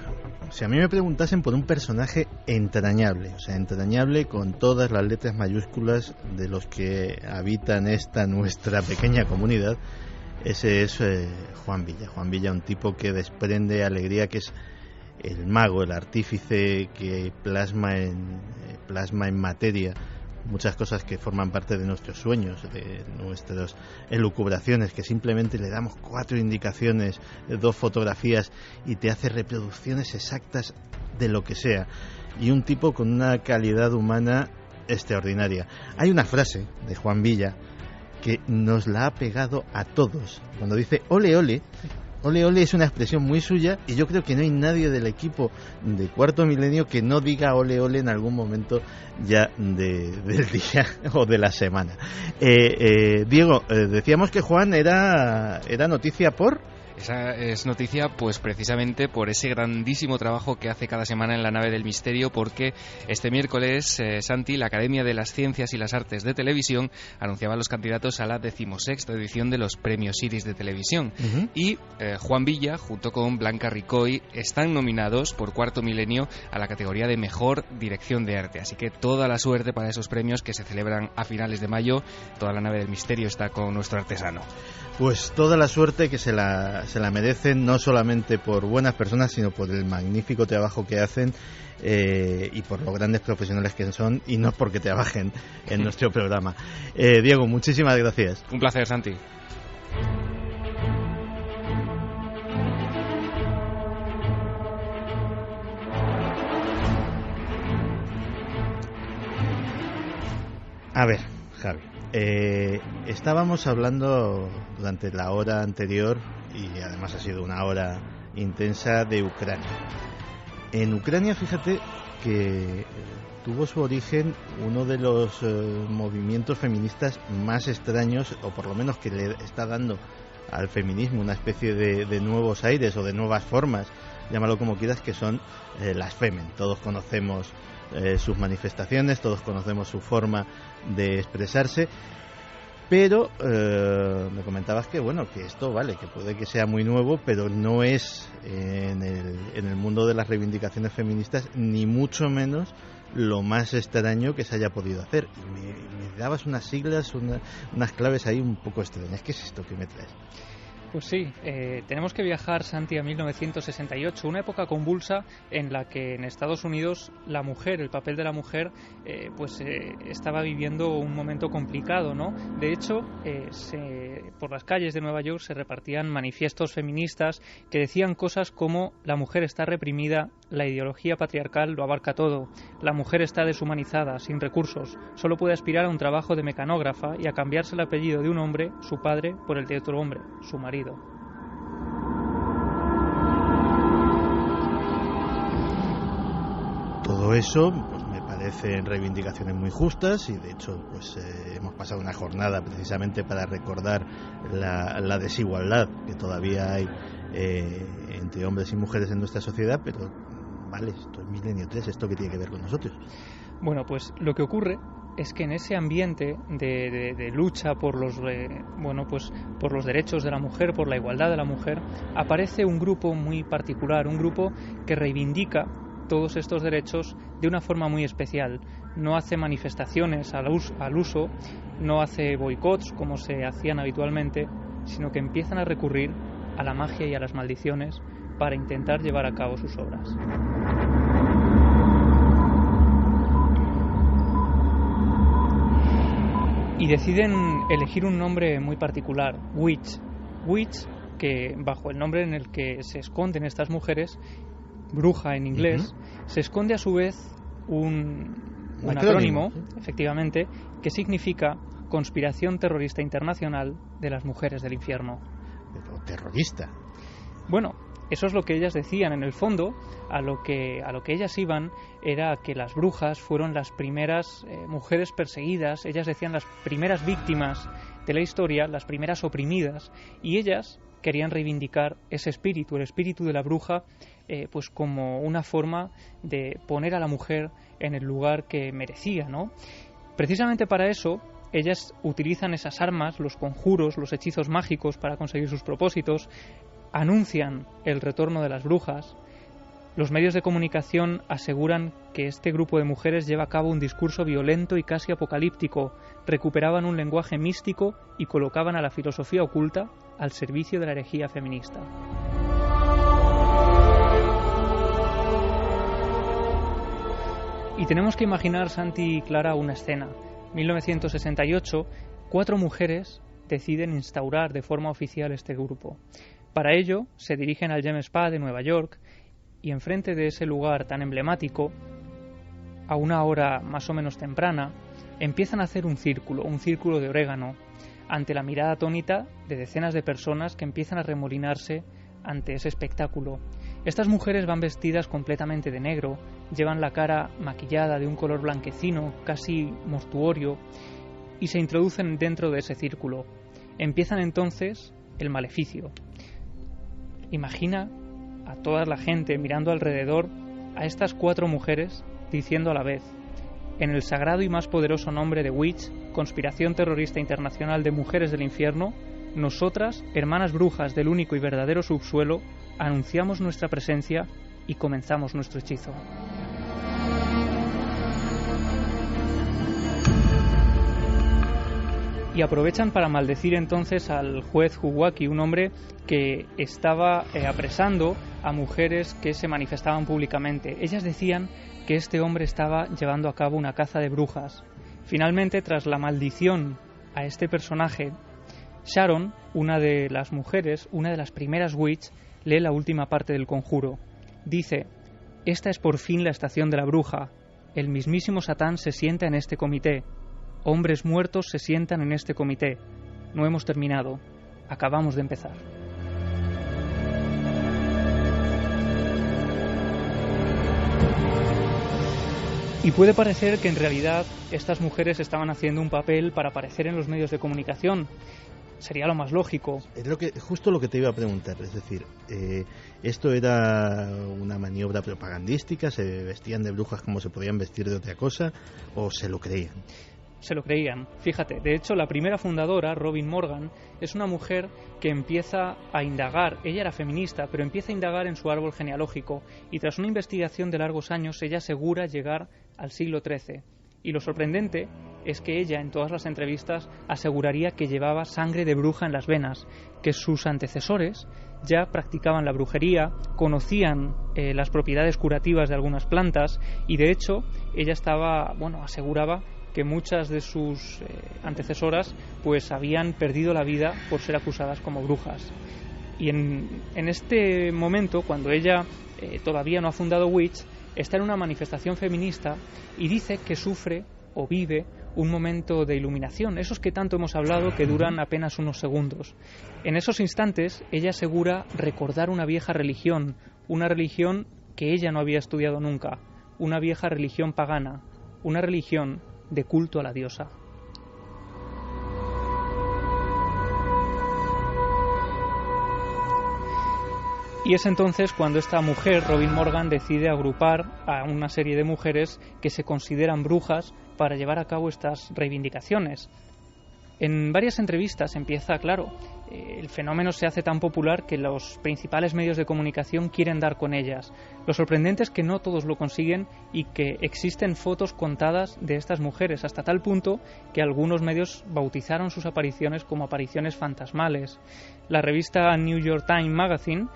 si a mí me preguntasen por un personaje entrañable, o sea, entrañable con todas las letras mayúsculas de los que habitan esta nuestra pequeña comunidad, ese es Juan Villa. Juan Villa, un tipo que desprende alegría, que es el mago, el artífice que plasma en materia muchas cosas que forman parte de nuestros sueños, de nuestras elucubraciones, que simplemente le damos 4 indicaciones, 2 fotografías y te hace reproducciones exactas de lo que sea, y un tipo con una calidad humana extraordinaria. Hay una frase de Juan Villa que nos la ha pegado a todos, cuando dice ole ole. Ole ole es una expresión muy suya, y yo creo que no hay nadie del equipo de Cuarto Milenio que no diga ole ole en algún momento ya del día o de la semana. Diego, decíamos que Juan era noticia por... Esa es noticia pues precisamente por ese grandísimo trabajo que hace cada semana en la Nave del Misterio, porque este miércoles, Santi, la Academia de las Ciencias y las Artes de Televisión anunciaba a los candidatos a la 16ª edición de los Premios Iris de Televisión. Y Juan Villa, junto con Blanca Ricoy, están nominados por Cuarto Milenio a la categoría de Mejor Dirección de Arte. Así que toda la suerte para esos premios que se celebran a finales de mayo. Toda la Nave del Misterio está con nuestro artesano. Pues toda la suerte, que se la merecen, no solamente por buenas personas, sino por el magnífico trabajo que hacen y por los grandes profesionales que son, y no porque trabajen en nuestro programa. Diego, muchísimas gracias. Un placer, Santi. A ver, Javi. Estábamos hablando durante la hora anterior, y además ha sido una hora intensa, de Ucrania. En Ucrania, fíjate que tuvo su origen uno de los movimientos feministas más extraños, o por lo menos que le está dando al feminismo una especie de nuevos aires o de nuevas formas, llámalo como quieras, que son las Femen. Todos conocemos sus manifestaciones, todos conocemos su forma de expresarse, pero me comentabas que bueno, que esto vale, que puede que sea muy nuevo, pero no es en el mundo de las reivindicaciones feministas ni mucho menos lo más extraño que se haya podido hacer. Y me dabas unas siglas, unas claves ahí un poco extrañas. ¿Qué es esto que me traes? Pues sí, tenemos que viajar, Santi, a 1968, una época convulsa en la que en Estados Unidos la mujer, el papel de la mujer, estaba viviendo un momento complicado, ¿no? De hecho, por las calles de Nueva York se repartían manifiestos feministas que decían cosas como: la mujer está reprimida, la ideología patriarcal lo abarca todo, la mujer está deshumanizada, sin recursos, solo puede aspirar a un trabajo de mecanógrafa y a cambiarse el apellido de un hombre, su padre, por el de otro hombre, su marido. Todo eso pues me parecen reivindicaciones muy justas, y de hecho pues hemos pasado una jornada precisamente para recordar la desigualdad que todavía hay entre hombres y mujeres en nuestra sociedad. Pero vale, esto es Milenio 3, ¿esto qué tiene que ver con nosotros? Bueno, pues lo que ocurre es que en ese ambiente de lucha por los derechos de la mujer, por la igualdad de la mujer, aparece un grupo muy particular, un grupo que reivindica todos estos derechos de una forma muy especial. No hace manifestaciones al uso, no hace boicots como se hacían habitualmente, sino que empiezan a recurrir a la magia y a las maldiciones para intentar llevar a cabo sus obras. Y deciden elegir un nombre muy particular, Witch. Witch, que bajo el nombre en el que se esconden estas mujeres, bruja en inglés, se esconde a su vez un acrónimo, efectivamente, que significa Conspiración Terrorista Internacional de las Mujeres del Infierno. ¿Pero terrorista? Bueno, Eso es lo que ellas decían. En el fondo, a lo que ellas iban era que las brujas fueron las primeras mujeres perseguidas, ellas decían las primeras víctimas de la historia, las primeras oprimidas, y ellas querían reivindicar ese espíritu, el espíritu de la bruja, pues como una forma de poner a la mujer en el lugar que merecía, ¿no? Precisamente para eso, ellas utilizan esas armas, los conjuros, los hechizos mágicos para conseguir sus propósitos, anuncian el retorno de las brujas. Los medios de comunicación aseguran que este grupo de mujeres lleva a cabo un discurso violento y casi apocalíptico, recuperaban un lenguaje místico y colocaban a la filosofía oculta al servicio de la herejía feminista. Y tenemos que imaginar, Santi y Clara, una escena. 1968, 4 mujeres deciden instaurar de forma oficial este grupo. Para ello, se dirigen al Gem Spa de Nueva York y enfrente de ese lugar tan emblemático, a una hora más o menos temprana, empiezan a hacer un círculo de orégano, ante la mirada atónita de decenas de personas que empiezan a remolinarse ante ese espectáculo. Estas mujeres van vestidas completamente de negro, llevan la cara maquillada de un color blanquecino, casi mortuorio, y se introducen dentro de ese círculo. Empiezan entonces el maleficio. Imagina a toda la gente mirando alrededor a estas 4 mujeres diciendo a la vez: en el sagrado y más poderoso nombre de Witch, conspiración terrorista internacional de mujeres del infierno, nosotras, hermanas brujas del único y verdadero subsuelo, anunciamos nuestra presencia y comenzamos nuestro hechizo. Y aprovechan para maldecir entonces al juez Huwaki, un hombre que estaba apresando a mujeres que se manifestaban públicamente. Ellas decían que este hombre estaba llevando a cabo una caza de brujas. Finalmente, tras la maldición a este personaje, Sharon, una de las mujeres, una de las primeras witch, lee la última parte del conjuro. Dice: esta es por fin la estación de la bruja. El mismísimo Satán se sienta en este comité. Hombres muertos se sientan en este comité. No hemos terminado. Acabamos de empezar. Y puede parecer que en realidad estas mujeres estaban haciendo un papel para aparecer en los medios de comunicación. Sería lo más lógico. Justo lo que te iba a preguntar, es decir, ¿esto era una maniobra propagandística? ¿Se vestían de brujas como se podían vestir de otra cosa? ¿O se lo creían? Se lo creían. Fíjate, de hecho la primera fundadora, Robin Morgan, es una mujer que empieza a indagar, ella era feminista, pero empieza a indagar en su árbol genealógico y tras una investigación de largos años ella asegura llegar al siglo XIII. Y lo sorprendente es que ella en todas las entrevistas aseguraría que llevaba sangre de bruja en las venas, que sus antecesores ya practicaban la brujería, conocían las propiedades curativas de algunas plantas y de hecho ella aseguraba que muchas de sus antecesoras pues habían perdido la vida por ser acusadas como brujas. Y en este momento, cuando ella todavía no ha fundado Witch, está en una manifestación feminista y dice que sufre o vive un momento de iluminación, esos que tanto hemos hablado que duran apenas unos segundos. En esos instantes ella asegura recordar una vieja religión, una religión que ella no había estudiado nunca, una vieja religión pagana, una religión de culto a la diosa. Y es entonces cuando esta mujer, Robin Morgan, decide agrupar a una serie de mujeres que se consideran brujas para llevar a cabo estas reivindicaciones. En varias entrevistas empieza, claro, el fenómeno se hace tan popular que los principales medios de comunicación quieren dar con ellas. Lo sorprendente es que no todos lo consiguen y que existen fotos contadas de estas mujeres, hasta tal punto que algunos medios bautizaron sus apariciones como apariciones fantasmales. La revista New York Times Magazine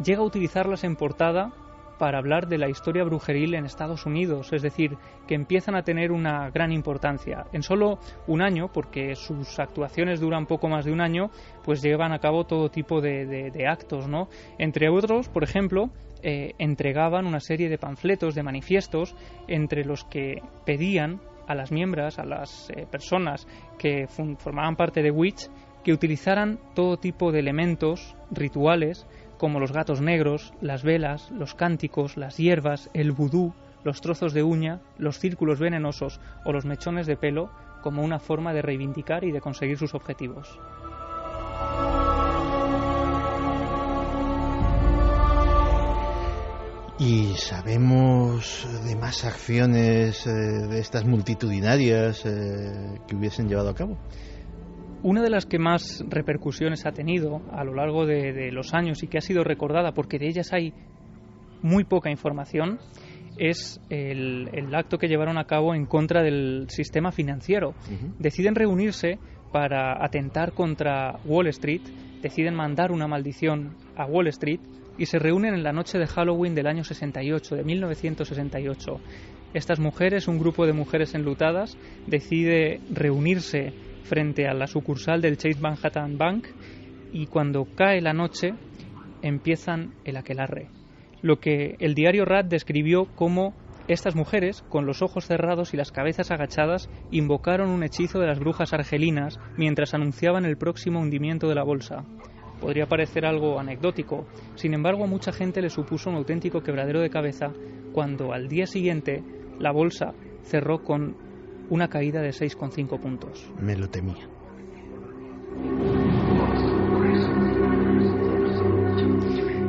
llega a utilizarlas en portada para hablar de la historia brujeril en Estados Unidos, es decir, que empiezan a tener una gran importancia. En solo un año, porque sus actuaciones duran poco más de un año, pues llevan a cabo todo tipo de actos, ¿no? Entre otros, por ejemplo, entregaban una serie de panfletos, de manifiestos, entre los que pedían a las miembros, a las personas que formaban parte de Witch, que utilizaran todo tipo de elementos rituales como los gatos negros, las velas, los cánticos, las hierbas, el vudú, los trozos de uña, los círculos venenosos o los mechones de pelo como una forma de reivindicar y de conseguir sus objetivos. ¿Y sabemos de más acciones de estas multitudinarias que hubiesen llevado a cabo? Una de las que más repercusiones ha tenido a lo largo de los años y que ha sido recordada porque de ellas hay muy poca información es el acto que llevaron a cabo en contra del sistema financiero. Uh-huh. Deciden reunirse para atentar contra Wall Street, deciden mandar una maldición a Wall Street y se reúnen en la noche de Halloween del año 68, de 1968. Estas mujeres, un grupo de mujeres enlutadas, decide reunirse frente a la sucursal del Chase Manhattan Bank y cuando cae la noche empiezan el aquelarre. Lo que el diario Rat describió como estas mujeres, con los ojos cerrados y las cabezas agachadas, invocaron un hechizo de las brujas argelinas mientras anunciaban el próximo hundimiento de la bolsa. Podría parecer algo anecdótico, sin embargo a mucha gente le supuso un auténtico quebradero de cabeza cuando al día siguiente la bolsa cerró con una caída de 6,5 puntos. Me lo temía.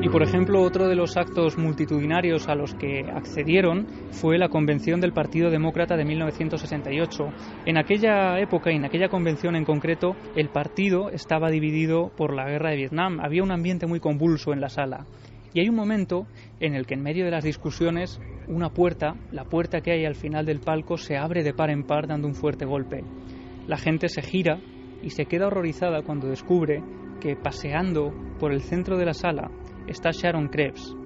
Y por ejemplo, otro de los actos multitudinarios a los que accedieron fue la convención del Partido Demócrata de 1968. En aquella época y en aquella convención en concreto, el partido estaba dividido por la guerra de Vietnam. Había un ambiente muy convulso en la sala. Y hay un momento en el que en medio de las discusiones, una puerta, la puerta que hay al final del palco, se abre de par en par dando un fuerte golpe. La gente se gira y se queda horrorizada cuando descubre que paseando por el centro de la sala está Sharon Krebs.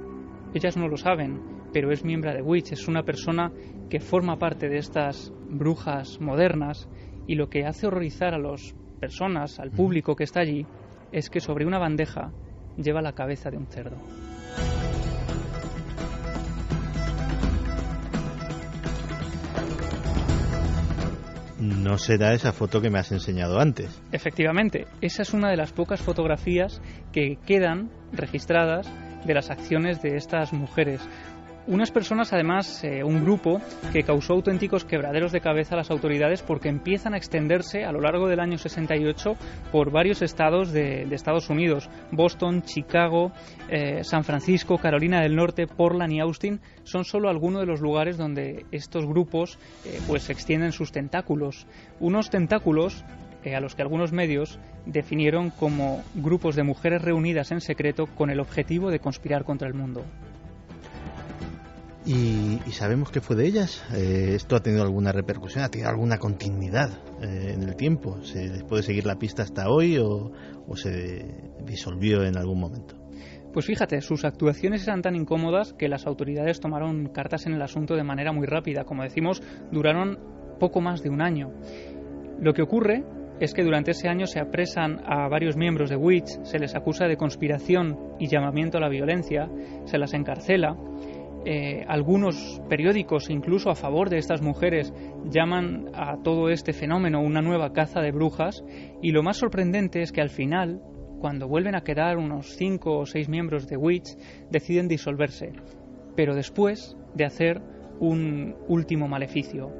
Ellas no lo saben, pero es miembro de Witch, es una persona que forma parte de estas brujas modernas y lo que hace horrorizar a las personas, al público que está allí, es que sobre una bandeja lleva la cabeza de un cerdo. No será esa foto que me has enseñado antes. Efectivamente, esa es una de las pocas fotografías que quedan registradas de las acciones de estas mujeres. Unas personas, además, un grupo que causó auténticos quebraderos de cabeza a las autoridades porque empiezan a extenderse a lo largo del año 68 por varios estados de Estados Unidos. Boston, Chicago, San Francisco, Carolina del Norte, Portland y Austin son solo algunos de los lugares donde estos grupos pues extienden sus tentáculos. Unos tentáculos a los que algunos medios definieron como grupos de mujeres reunidas en secreto con el objetivo de conspirar contra el mundo. ¿Y sabemos qué fue de ellas? ¿Esto ha tenido alguna repercusión? ¿Ha tenido alguna continuidad en el tiempo? ¿Se les puede seguir la pista hasta hoy o se disolvió en algún momento? Pues fíjate, sus actuaciones eran tan incómodas que las autoridades tomaron cartas en el asunto de manera muy rápida. Como decimos, duraron poco más de un año. Lo que ocurre es que durante ese año se apresan a varios miembros de Witch, se les acusa de conspiración y llamamiento a la violencia, se las encarcela. Algunos periódicos, incluso a favor de estas mujeres, llaman a todo este fenómeno una nueva caza de brujas, y lo más sorprendente es que al final, cuando vuelven a quedar unos 5 o 6 miembros de Witch, deciden disolverse, pero después de hacer un último maleficio.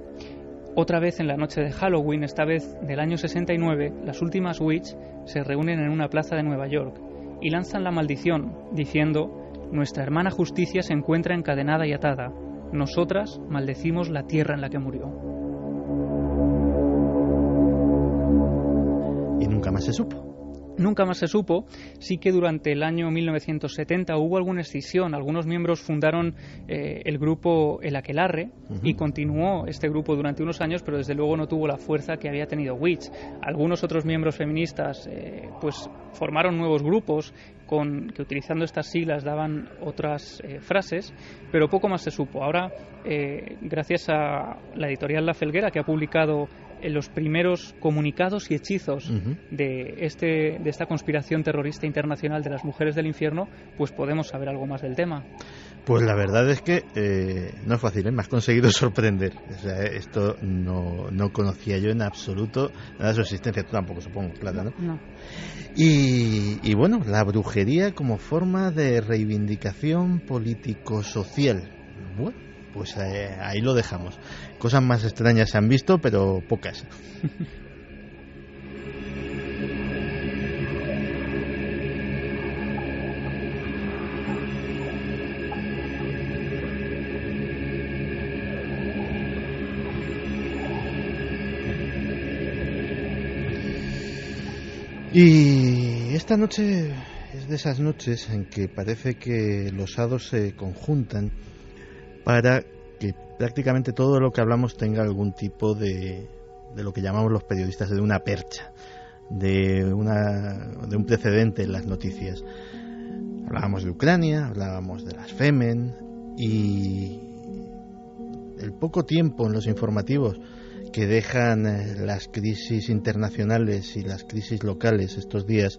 Otra vez en la noche de Halloween, esta vez del año 69, las últimas Witch se reúnen en una plaza de Nueva York y lanzan la maldición, diciendo: nuestra hermana Justicia se encuentra encadenada y atada. Nosotras maldecimos la tierra en la que murió. Y nunca más se supo. Nunca más se supo. Sí que durante el año 1970 hubo alguna escisión. Algunos miembros fundaron el grupo El Aquelarre y continuó este grupo durante unos años, pero desde luego no tuvo la fuerza que había tenido Witch. Algunos otros miembros feministas pues formaron nuevos grupos que utilizando estas siglas daban otras frases, pero poco más se supo. Ahora, gracias a la editorial La Felguera, que ha publicado los primeros comunicados y hechizos de esta conspiración terrorista internacional de las mujeres del infierno, pues podemos saber algo más del tema. Pues la verdad es que no es fácil, me has conseguido sorprender. O sea, esto no conocía yo en absoluto nada de su existencia. Tú tampoco, supongo, Plata, ¿no? No. Y bueno, la brujería como forma de reivindicación político-social. Bueno, pues ahí lo dejamos. Cosas más extrañas se han visto, pero pocas. Y esta noche es de esas noches en que parece que los hados se conjuntan para que prácticamente todo lo que hablamos tenga algún tipo de lo que llamamos los periodistas de una percha, de un precedente en las noticias. Hablábamos de Ucrania, hablábamos de las Femen, y el poco tiempo en los informativos que dejan las crisis internacionales y las crisis locales estos días,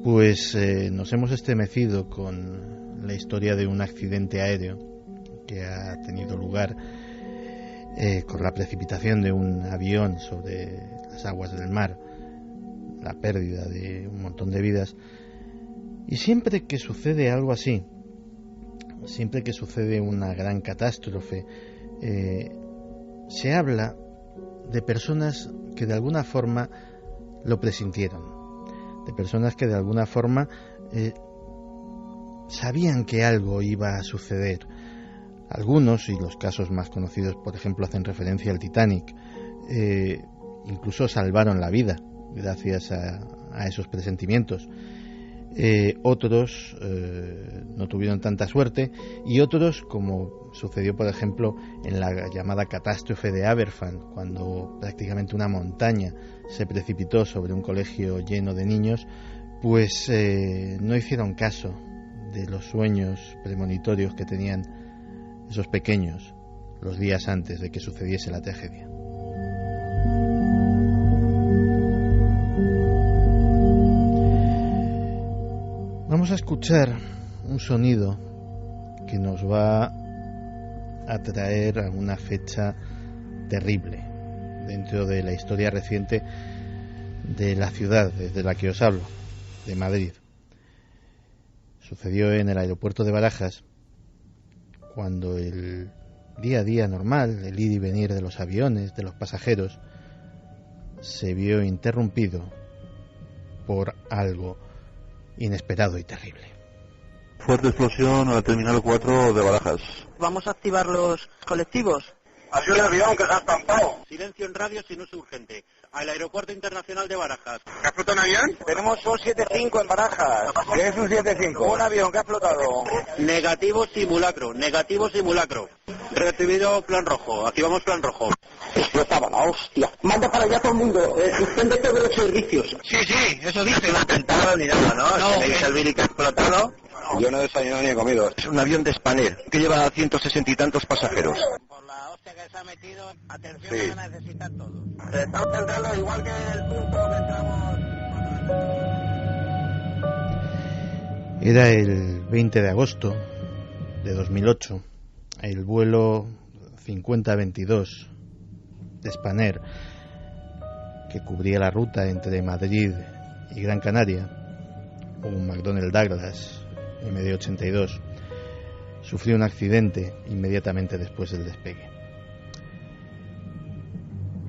pues nos hemos estremecido con la historia de un accidente aéreo que ha tenido lugar con la precipitación de un avión sobre las aguas del mar, la pérdida de un montón de vidas. Y siempre que sucede algo así, siempre que sucede una gran catástrofe, se habla de personas que de alguna forma lo presintieron, de personas que de alguna forma sabían que algo iba a suceder. Algunos, y los casos más conocidos, por ejemplo, hacen referencia al Titanic, incluso salvaron la vida gracias a esos presentimientos. Otros no tuvieron tanta suerte, y otros, como sucedió por ejemplo en la llamada catástrofe de Aberfan, cuando prácticamente una montaña se precipitó sobre un colegio lleno de niños, pues no hicieron caso de los sueños premonitorios que tenían esos pequeños los días antes de que sucediese la tragedia. Vamos a escuchar un sonido que nos va a traer a una fecha terrible dentro de la historia reciente de la ciudad desde la que os hablo, de Madrid. Sucedió en el aeropuerto de Barajas, cuando el día a día normal, el ir y venir de los aviones, de los pasajeros, se vio interrumpido por algo inesperado y terrible. Fuerte explosión a la Terminal 4 de Barajas. Vamos a activar los colectivos. Hay un avión que se ha estampado. Silencio en radio si no es urgente. Al Aeropuerto Internacional de Barajas. ¿Ha explotado un avión? Tenemos un 75 en Barajas. ¿Qué es un 75? Un avión que ha explotado. Negativo simulacro. Recibido plan rojo. Activamos plan rojo. Explotaba la hostia. Manda para allá todo el mundo. Suspende todos los servicios. Sí, eso dice. No ha intentado ni nada, ¿no? No. ¿Tenéis el Billy que ha explotado? Yo no he desayunado ni he comido. Es un avión de Spanair que lleva 160 y tantos pasajeros. Por la hostia que se ha metido, atención, sí. Van a necesitar todo. Estamos entrando igual que el punto que entramos. Era el 20 de agosto de 2008, el vuelo 5022 de Spanair, que cubría la ruta entre Madrid y Gran Canaria, un McDonnell Douglas MD-82, sufrió un accidente inmediatamente después del despegue.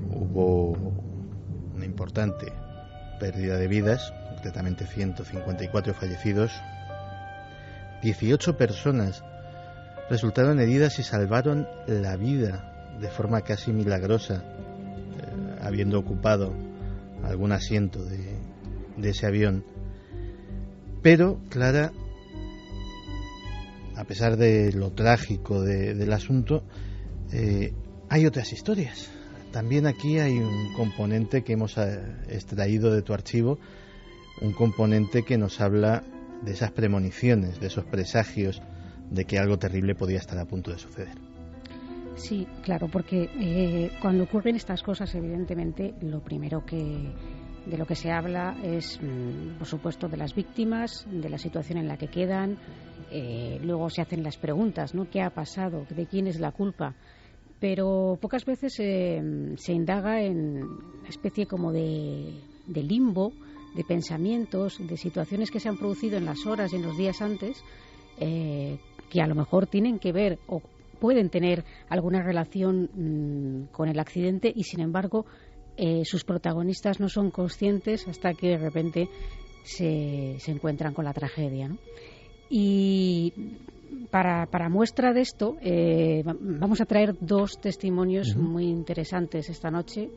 Hubo una importante pérdida de vidas, concretamente 154 fallecidos. 18 personas resultaron heridas y salvaron la vida de forma casi milagrosa, habiendo ocupado algún asiento de ese avión. Pero, Clara, a pesar de lo trágico del asunto, hay otras historias. También aquí hay un componente que hemos extraído de tu archivo, un componente que nos habla de esas premoniciones, de esos presagios de que algo terrible podía estar a punto de suceder. Sí, claro, porque cuando ocurren estas cosas, evidentemente, lo primero de lo que se habla es, por supuesto, de las víctimas, de la situación en la que quedan, luego se hacen las preguntas, ¿no? ¿Qué ha pasado? ¿De quién es la culpa? Pero pocas veces se indaga en una especie como de limbo, de pensamientos, de situaciones que se han producido en las horas y en los días antes, que a lo mejor tienen que ver o pueden tener alguna relación con el accidente, y sin embargo sus protagonistas no son conscientes hasta que de repente se encuentran con la tragedia, ¿no? Y para muestra de esto vamos a traer dos testimonios muy interesantes esta noche.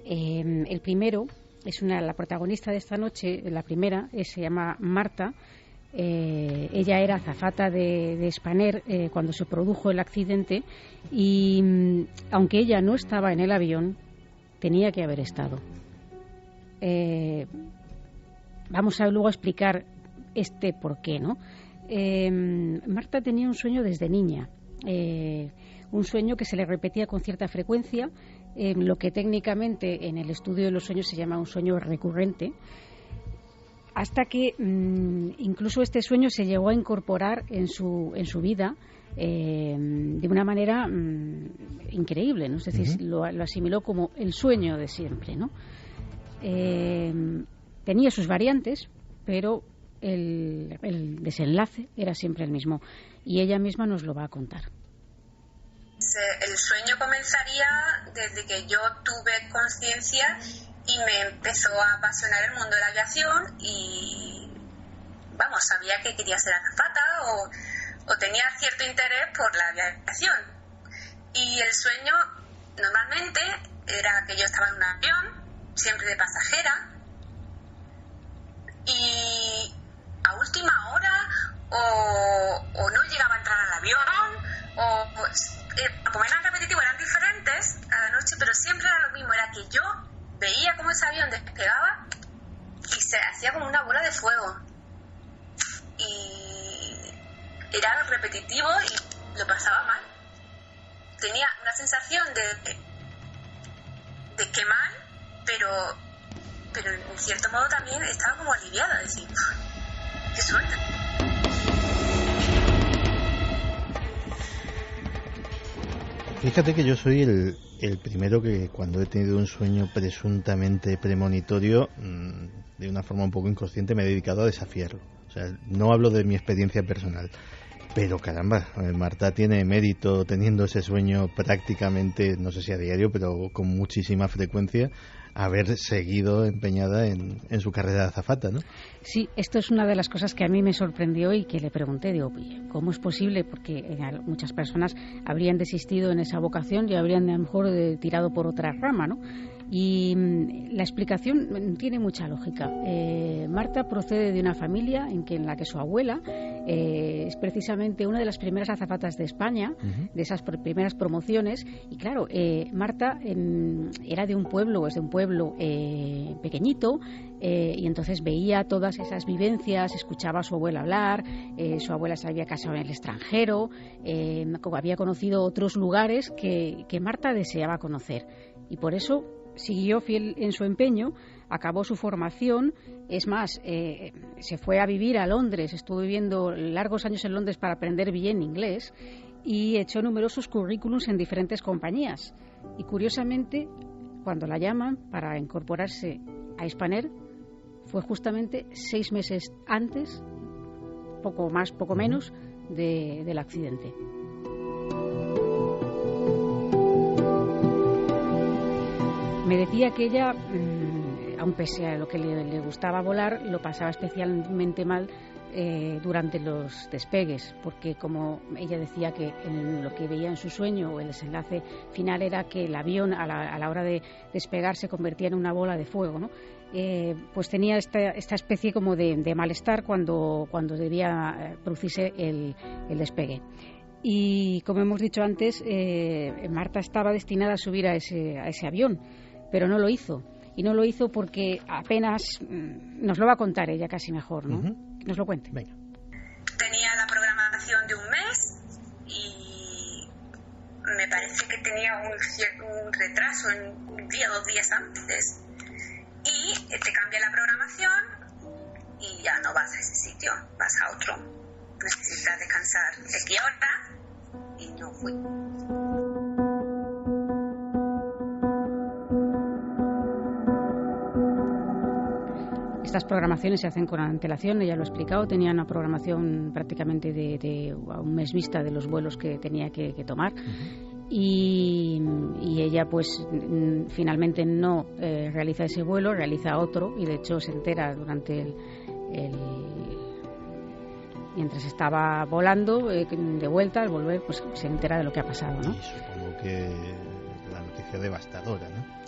El primero es la protagonista de esta noche. La primera se llama Marta. Ella era azafata de Spanair cuando se produjo el accidente, y aunque ella no estaba en el avión, tenía que haber estado. Vamos a luego explicar por qué, ¿no? Marta tenía un sueño desde niña, un sueño que se le repetía con cierta frecuencia, lo que técnicamente en el estudio de los sueños se llama un sueño recurrente, hasta que incluso este sueño se llegó a incorporar en su vida de una manera increíble, ¿no? Es decir, lo asimiló como el sueño de siempre, ¿no? Tenía sus variantes, pero el desenlace era siempre el mismo, y ella misma nos lo va a contar. El sueño comenzaría desde que yo tuve conciencia y me empezó a apasionar el mundo de la aviación, y sabía que quería ser azafata o tenía cierto interés por la aviación. Y el sueño normalmente era que yo estaba en un avión, siempre de pasajera, y a última hora o no llegaba a entrar al avión, como eran repetitivos, eran diferentes a la noche, pero siempre era lo mismo. Era que yo veía cómo ese avión despegaba y se hacía como una bola de fuego, y era repetitivo y lo pasaba mal. Tenía una sensación de que mal, pero en cierto modo también estaba como aliviada, decir, ¡qué suerte! Fíjate que yo soy el primero que, cuando he tenido un sueño presuntamente premonitorio, de una forma un poco inconsciente me he dedicado a desafiarlo. O sea, no hablo de mi experiencia personal, pero caramba, Marta tiene mérito teniendo ese sueño prácticamente, no sé si a diario, pero con muchísima frecuencia, haber seguido empeñada en su carrera de azafata, ¿no? Sí, esto es una de las cosas que a mí me sorprendió y que le pregunté, digo, ¿cómo es posible? Porque muchas personas habrían desistido en esa vocación y habrían a lo mejor tirado por otra rama, ¿no? Y la explicación tiene mucha lógica. Marta procede de una familia en la que su abuela es precisamente una de las primeras azafatas de España, de esas primeras promociones, y claro, Marta era de un pueblo, pequeñito, y entonces veía todas esas vivencias, escuchaba a su abuela hablar, su abuela se había casado en el extranjero, había conocido otros lugares que Marta deseaba conocer, y por eso siguió fiel en su empeño, acabó su formación, es más, se fue a vivir a Londres, estuvo viviendo largos años en Londres para aprender bien inglés, y echó numerosos currículums en diferentes compañías, y curiosamente, cuando la llaman para incorporarse a Spanair, fue justamente 6 meses antes, poco más, poco menos, del accidente. Me decía que ella, aun pese a lo que le gustaba volar, lo pasaba especialmente mal durante los despegues, porque como ella decía que en lo que veía en su sueño, o el desenlace final era que el avión a la hora de despegar se convertía en una bola de fuego, ¿no? Pues tenía esta especie como de malestar cuando debía producirse el despegue. Y como hemos dicho antes, Marta estaba destinada a subir a ese avión, pero no lo hizo. Y no lo hizo porque apenas, nos lo va a contar ella casi mejor, ¿no? Que nos lo cuente. Venga. Tenía la programación de un mes y me parece que tenía un retraso en un día, 2 días antes. Y te cambia la programación y ya no vas a ese sitio, vas a otro. necesita descansar X hora y no fui. Estas programaciones se hacen con antelación, ella lo ha explicado, tenía una programación prácticamente de un mes vista de los vuelos que tenía que tomar. Y ella pues finalmente no realiza ese vuelo, realiza otro, y de hecho se entera durante mientras estaba volando de vuelta, al volver pues se entera de lo que ha pasado, ¿no? Sí, supongo que la noticia devastadora, ¿no?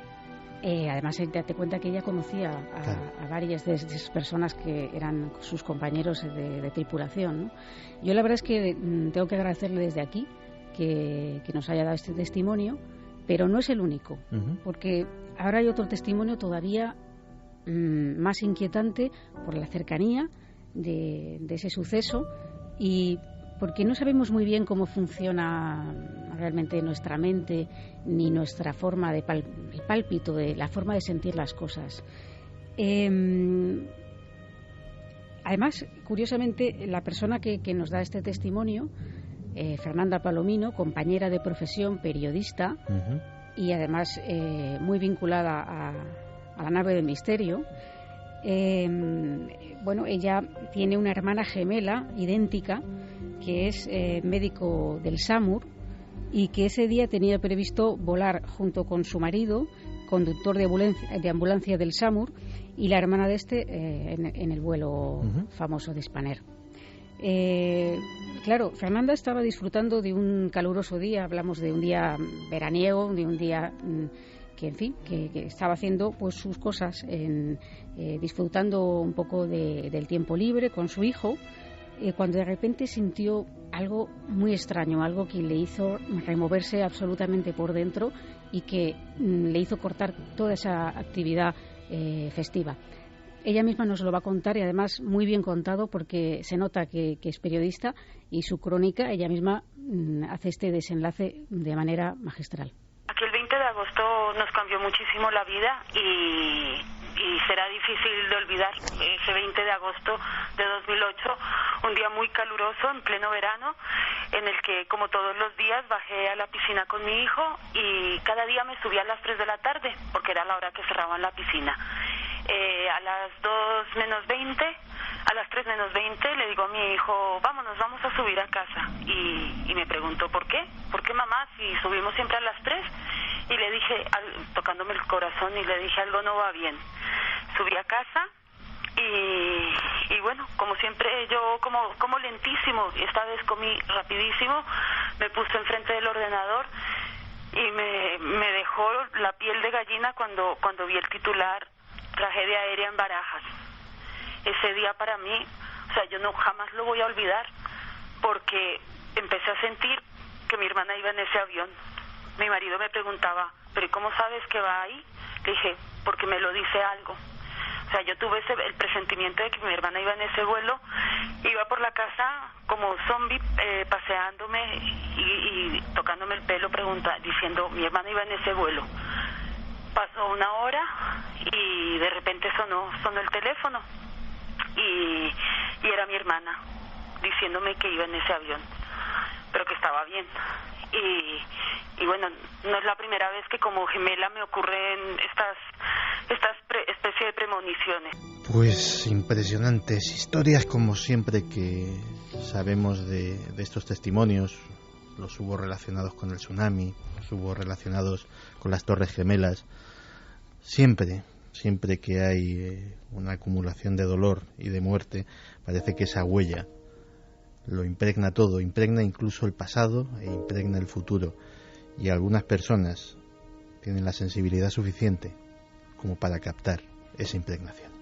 Además, date cuenta que ella conocía a varias de esas personas que eran sus compañeros de tripulación, ¿no? Yo la verdad es que tengo que agradecerle desde aquí que nos haya dado este testimonio, pero no es el único, porque ahora hay otro testimonio todavía más inquietante por la cercanía de ese suceso y porque no sabemos muy bien cómo funciona realmente nuestra mente ni nuestra forma de el pálpito, de la forma de sentir las cosas. Además, curiosamente, la persona que nos da este testimonio, Fernanda Palomino, compañera de profesión, periodista, y además muy vinculada a la nave del misterio, bueno, ella tiene una hermana gemela idéntica que es médico del SAMUR y que ese día tenía previsto volar junto con su marido, conductor de ambulancia del SAMUR, y la hermana de en el vuelo famoso de Spanair. Claro, Fernanda estaba disfrutando de un caluroso día, hablamos de un día veraniego, de un día que, en fin, que estaba haciendo pues sus cosas, disfrutando un poco del tiempo libre con su hijo, cuando de repente sintió algo muy extraño, algo que le hizo removerse absolutamente por dentro y que le hizo cortar toda esa actividad festiva. Ella misma nos lo va a contar y además muy bien contado porque se nota que es periodista y su crónica, ella misma hace este desenlace de manera magistral. Aquel 20 de agosto nos cambió muchísimo la vida y será difícil de olvidar ese 20 de agosto de 2008, un día muy caluroso en pleno verano, en el que, como todos los días, bajé a la piscina con mi hijo y cada día me subía a las 3 de la tarde, porque era la hora que cerraban la piscina. A las 2 menos 20, a las 3 menos 20, le digo a mi hijo, vamos a subir a casa. Y me preguntó, ¿por qué? ¿Por qué, mamá, si subimos siempre a las 3? Y le dije, tocándome el corazón, y le dije, algo no va bien. Subí a casa y bueno, como siempre, yo como lentísimo, y esta vez comí rapidísimo, me puse enfrente del ordenador y me dejó la piel de gallina cuando vi el titular, tragedia aérea en Barajas. Ese día para mí, o sea, yo jamás lo voy a olvidar, porque empecé a sentir que mi hermana iba en ese avión. Mi marido me preguntaba, ¿pero cómo sabes que va ahí? Le dije, porque me lo dice algo. O sea, yo tuve el presentimiento de que mi hermana iba en ese vuelo, iba por la casa como zombie, paseándome y tocándome el pelo, diciendo, mi hermana iba en ese vuelo. Pasó una hora y de repente sonó el teléfono y era mi hermana diciéndome que iba en ese avión, pero que estaba bien. Y bueno, no es la primera vez que como gemela me ocurren estas especie de premoniciones. Pues impresionantes historias, como siempre que sabemos de estos testimonios. Los hubo relacionados con el tsunami, los hubo relacionados con las Torres Gemelas. Siempre que hay una acumulación de dolor y de muerte, parece que esa huella lo impregna todo, impregna incluso el pasado e impregna el futuro. Y algunas personas tienen la sensibilidad suficiente como para captar esa impregnación.